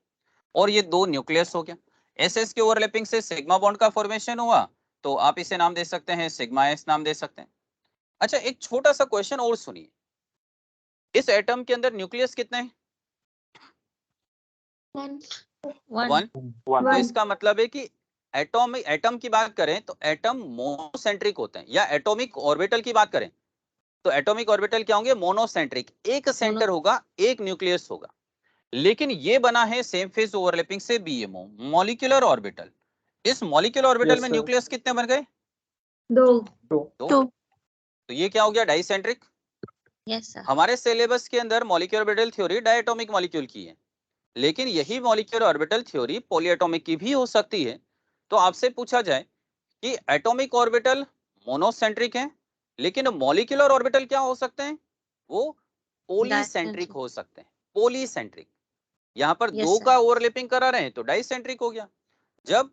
और ये 2 न्यूक्लियस हो गया। एसएस के ओवरलैपिंग से सिग्मा बॉन्ड का फॉर्मेशन हुआ, तो आप इसे नाम दे सकते हैं सिग्मा एस नाम दे सकते हैं। अच्छा, एक छोटा सा क्वेश्चन और सुनिए, इस एटम के अंदर न्यूक्लियस कितने हैं? वन। 1। तो One. इसका मतलब है कि एटम की बात करें तो एटम मोनोसेंट्रिक होते हैं, या एटॉमिक ऑर्बिटल की बात करें तो एटॉमिक ऑर्बिटल क्या होंगे? मोनोसेंट्रिक। एक सेंटर होगा, एक न्यूक्लियस होगा। लेकिन ये बना है सेम फेज ओवरलैपिंग से बीएमओ, मॉलिक्यूलर ऑर्बिटल। इस मॉलिक्यूलर ऑर्बिटल में न्यूक्लियस कितने बन गए? 2. 2। तो ये क्या हो गया? डाइसेंट्रिक। Yes sir. हमारे सिलेबस के अंदर molecular orbital theory diatomic molecule की है, लेकिन यही मॉलिक्यूलर ऑर्बिटल थ्योरी पॉलीएटॉमिक की भी हो सकती है। तो आपसे पूछा जाए कि एटॉमिक ऑर्बिटल मोनोसेंट्रिक है, लेकिन मॉलिक्यूलर ऑर्बिटल क्या हो सकते हैं? वो पॉलीसेंट्रिक हो सकते हैं। पॉलीसेंट्रिक, यहाँ पर Yes, 2 sir. का ओवरलैपिंग करा रहे हैं तो डाइसेंट्रिक हो गया। जब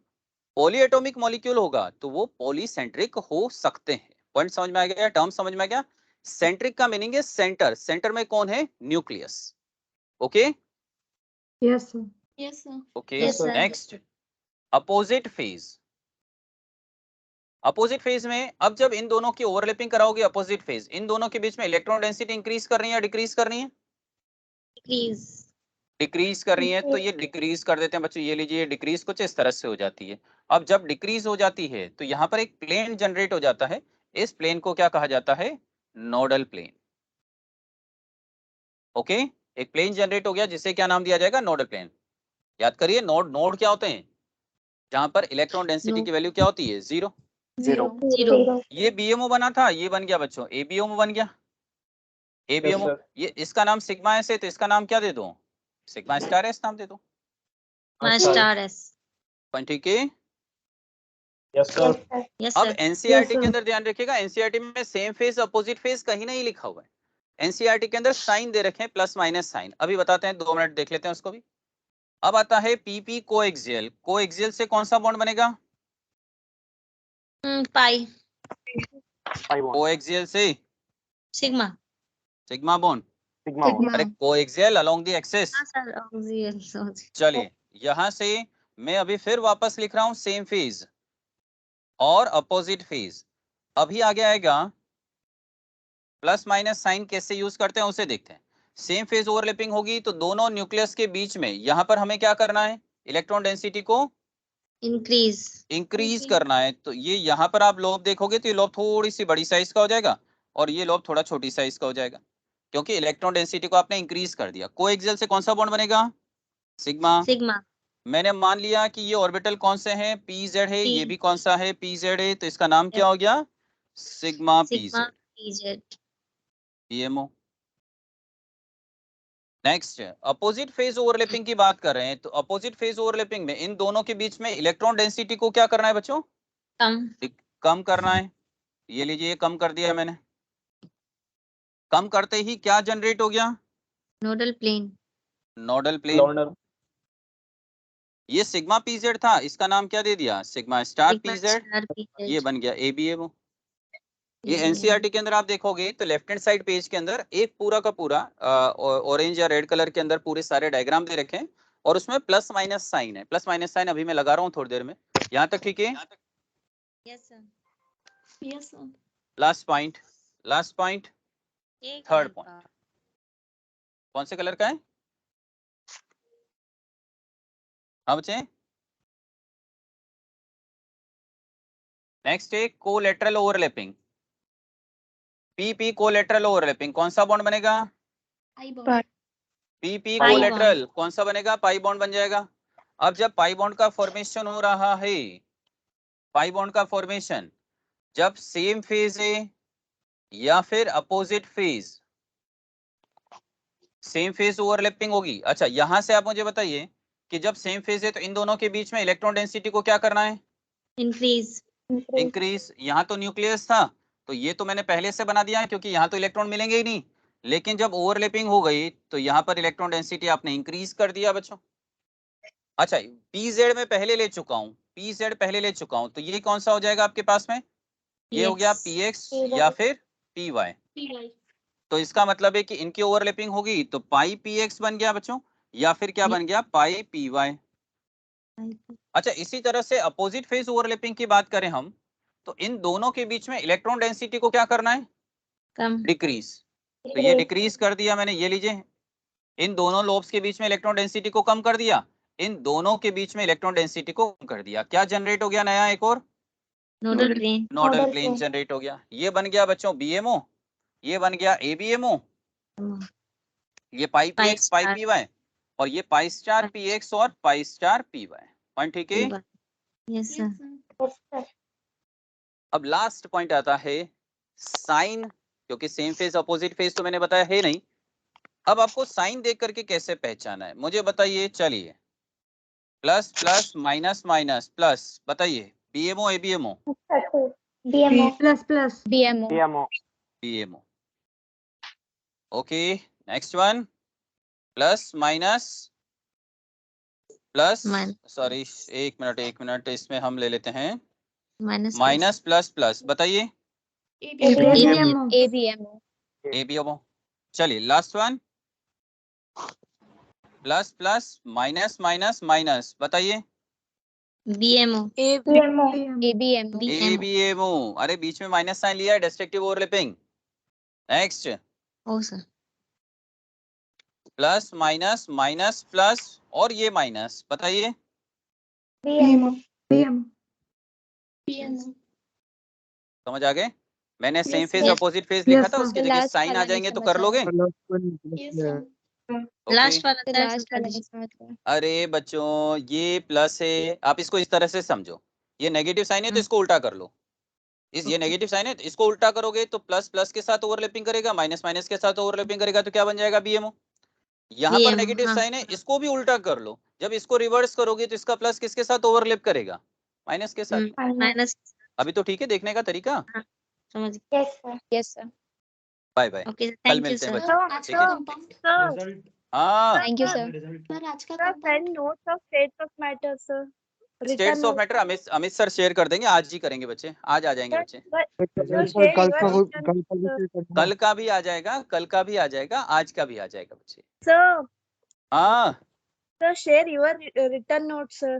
पॉलीएटॉमिक मॉलिक्यूल होगा तो वो पॉलीसेंट्रिक हो सकते हैं। पॉइंट समझ में आ गया? टर्म समझ में आ गया? सेंट्रिक का मीनिंग है सेंटर, सेंटर में कौन है? Nucleus. Okay Yes, sir. Okay. Yes, sir. Next, opposite phase. Opposite phase में अब जब इन दोनों की ओवरलैपिंग कराओगे, अपोजिट फेज, इन दोनों के बीच में इलेक्ट्रॉन डेंसिटी इंक्रीज कर रही है या डिक्रीज कर रही है? डिक्रीज। डिक्रीज कर रही है, तो ये डिक्रीज कर देते हैं बच्चों। ये लीजिए, डिक्रीज कुछ इस तरह से हो जाती है। अब जब डिक्रीज हो जाती है तो यहाँ पर एक प्लेन जनरेट हो जाता है। इस प्लेन को क्या कहा जाता है? Nodal plane. ओके, एक प्लेन जनरेट हो गया जिसे क्या नाम दिया जाएगा? Nodal plane. याद करिए, नोड क्या होते हैं? जहां पर इलेक्ट्रॉन डेंसिटी की वैल्यू क्या होती है? 0। जीरो। ये बीएमओ बना था, ये बन गया बच्चों एबीएमओ बन गया। एबीएमओ, ये इसका नाम सिग्मा एस है, तो इसका नाम क्या दे दो? सिग्मा स्टार एस नाम दे दो। Star S. पॉइंट ठीक है। यस अब सर। एनसीईआरटी Yes, के sir. अंदर ध्यान रखिएगा, एनसीईआरटी में सेम फेज अपोजिट फेज कहीं नहीं लिखा हुआ है। एनसीईआरटी के अंदर साइन दे रखे हैं, प्लस माइनस साइन। अभी बताते हैं, 2 मिनट देख लेते हैं उसको भी। अब आता है पीपी कोएक्सियल। कोएक्सियल से कौन सा बॉन्ड बनेगा? पाई। कोएक्सियल से सिग्मा। Sigma bond. Sigma. अरे कोएक्सियल अलोंग द एक्सिस। हाँ सर। ऑक्सियल। चलिए, यहां से मैं अभी फिर वापस लिख रहा हूं सेम फेज और अपोजिट फेज। अभी आगे आएगा प्लस माइनस साइन, कैसे यूज करते हैं उसे देखते हैं। सेम फेज ओवरलैपिंग होगी तो दोनों न्यूक्लियस के बीच में यहां पर हमें क्या करना है? इलेक्ट्रॉन डेंसिटी को इंक्रीज। इंक्रीज करना है। तो ये यहां पर आप लोब देखोगे तो ये लोब थोड़ी सी बड़ी साइज का हो जाएगा और ये लोब थोड़ा छोटी साइज का हो जाएगा, क्योंकि इलेक्ट्रॉन डेंसिटी को आपने इंक्रीज कर दिया। कोएक्सियल से कौन सा बॉन्ड बनेगा? सिग्मा। सिग्मा। मैंने मान लिया कि ये ऑर्बिटल कौन से हैं? पीजेड है। ये भी कौन सा है? पीजेड है। तो इसका नाम क्या हो गया? Sigma sigma PZ PZ. PMO. Next, opposite phase overlapping की बात कर रहे हैं, तो अपोजिट फेज ओवरलैपिंग में इन दोनों के बीच में इलेक्ट्रॉन डेंसिटी को क्या करना है बच्चों? कम। कम करना है। ये लीजिए, ये कम कर दिया मैंने। कम करते ही क्या जनरेट हो गया? Nodal plane. Nodal plane. ये सिग्मा पीजेड था, इसका नाम क्या दे दिया? Sigma star Sigma PZ. star PZ. ये बन गया एबीएमओ। ये ABM. एनसीईआरटी के अंदर आप देखोगे तो लेफ्ट हैंड साइड पेज के अंदर एक पूरा का पूरा ऑरेंज या रेड कलर के अंदर पूरे सारे डायग्राम दे रखे हैं और उसमें प्लस माइनस साइन है। प्लस माइनस साइन अभी मैं लगा रहा हूँ थोड़ी देर में। यहाँ तक ठीक है? Yes, sir. Yes, sir. Last point एक थर्ड कलर पॉइंट कौन से कलर का है? हाँ बच्चे, नेक्स्ट है collateral overlapping. PP collateral overlapping कौन सा बॉन्ड बनेगा? पीपी पाई कोलेटरल कौन सा बनेगा? पाई बॉन्ड बन जाएगा। अब जब पाई बॉन्ड का फॉर्मेशन हो रहा है, पाई बॉन्ड का फॉर्मेशन जब सेम फेज है या फिर opposite phase, same phase overlapping होगी। अच्छा, यहां से आप मुझे बताइए कि जब सेम फेज है तो इन दोनों के बीच में इलेक्ट्रॉन डेंसिटी को क्या करना है? Increase. इंक्रीज। यहाँ तो न्यूक्लियस था तो ये तो मैंने पहले से बना दिया है क्योंकि यहाँ तो इलेक्ट्रॉन मिलेंगे ही नहीं। लेकिन जब ओवरलैपिंग हो गई तो यहाँ पर इलेक्ट्रॉन डेंसिटी आपने इंक्रीज कर दिया बच्चों। अच्छा, पीजेड में पहले ले चुका हूँ, पीजेड पहले ले चुका हूँ, तो ये कौन सा हो जाएगा आपके पास में? ये हो गया PX. पीएक्स या फिर पीवाई। तो इसका मतलब है कि इनकी ओवरलैपिंग होगी तो पाई पीएक्स बन गया बच्चों, या फिर क्या बन गया? पाई पीवाई। अच्छा, इसी तरह से अपोजिट फेज ओवरलैपिंग की बात करें हम तो इन दोनों के बीच में इलेक्ट्रॉन डेंसिटी को क्या करना है? कम. डिक्रीज। तो ये डिक्रीज कर दिया मैंने, ये लीजिए, इन दोनों लोब्स के बीच में इलेक्ट्रॉन डेंसिटी को कम कर दिया, इन दोनों के बीच में इलेक्ट्रॉन डेंसिटी को कम कर दिया। क्या जनरेट हो गया नया? एक और Nodal plane. Nodal plane generate हो गया। ये बन गया बच्चों बीएमओ, ये बन गया एबीएमओ, ये पाई Pi पीएक्स पाई star. पीवाई, और ये पाई स्टार पीएक्स और पाई स्टार पीवाई। पॉइंट ठीक है? Yes, sir. अब लास्ट पॉइंट आता है साइन, क्योंकि सेम फेज अपोजिट फेज तो मैंने बताया है नहीं। अब आपको साइन देख करके कैसे पहचाना है मुझे बताइए। चलिए, plus plus minus minus plus, बताइए BMO ABMO? Plus BMO. BMO. Okay, next one, plus minus plus, Min- sorry एक मिनट, इसमें हम ले लेते हैं Minus. माइनस प्लस प्लस, बताइए ABMO ABMO. एबीएमओ। चलिए last one, plus plus minus minus minus, बताइए BMO. ABMO. BMO. एबीएमओ। अरे बीच में माइनस साइन लिया है, destructive overlapping. Next, Oh, sir. Plus minus minus plus और ये माइनस, बताइए BMO समझ आ गए? मैंने same phase sir. Opposite phase लिखा Yes, था, sir. उसकी जगह Last साइन आ वाला नहीं जाएंगे तो समझ कर आया। लोगे? Okay. Last वाला तो sir, लास्ट कर वाला दीजिए. नहीं समझ गया। अरे बच्चों, ये प्लस है, आप इसको इस तरह से समझो, ये नेगेटिव साइन है तो इसको उल्टा कर लो। ये नेगेटिव साइन है, इसको उल्टा करोगे तो प्लस प्लस के साथ ओवरलैपिंग करेगा, माइनस माइनस के साथ ओवरलैपिंग करेगा, तो क्या बन जाएगा? बीएमओ। यहाँ पर BMO, नेगेटिव हाँ. साइन है, इसको भी उल्टा कर लो। जब इसको रिवर्स करोगे तो इसका प्लस किसके साथ ओवरलैप करेगा? माइनस के साथ। Minus. अभी तो ठीक है देखने का तरीका। समझ गए. Yes sir. Bye bye, Okay, sir. कल Thank you, मिलते हैं sir. बच्चों, ठीक है? Result. हाँ, Thank you sir. Result. आज का notes of states of matter, sir. States of matter Amit sir share कर देंगे, आज ही करेंगे बच्चे, आज आ जाएंगे बच्चे। कल का भी आ जाएगा, कल का भी आ जाएगा, आज का भी आ जाएगा बच्चे। Sir, हाँ sir, share your written notes, sir.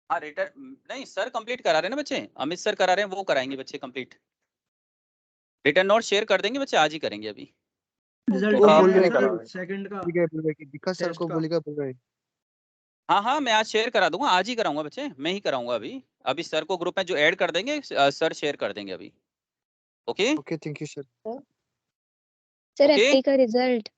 हाँ, रिटर्न नहीं सर, कंप्लीट करा रहे हैं ना बच्चे, अमित सर करा रहे हैं, वो कराएंगे बच्चे कंप्लीट। रिटर्न नोट शेयर कर देंगे बच्चे, आज ही करेंगे अभी। Result वो क्या बोल है? रहे थे, Second का. विकास सर Test को का. बोलेगा बोल रहे। हाँ हाँ, मैं आज शेयर करा दूंगा, आज ही कराऊंगा बच्चे, मैं ही कराऊंगा अभी। अभी सर को ग्रुप में जो ऐड कर देंगे, सर शेयर कर देंगे अभी। Okay okay, thank you sir. Sir, Okay. FT का result.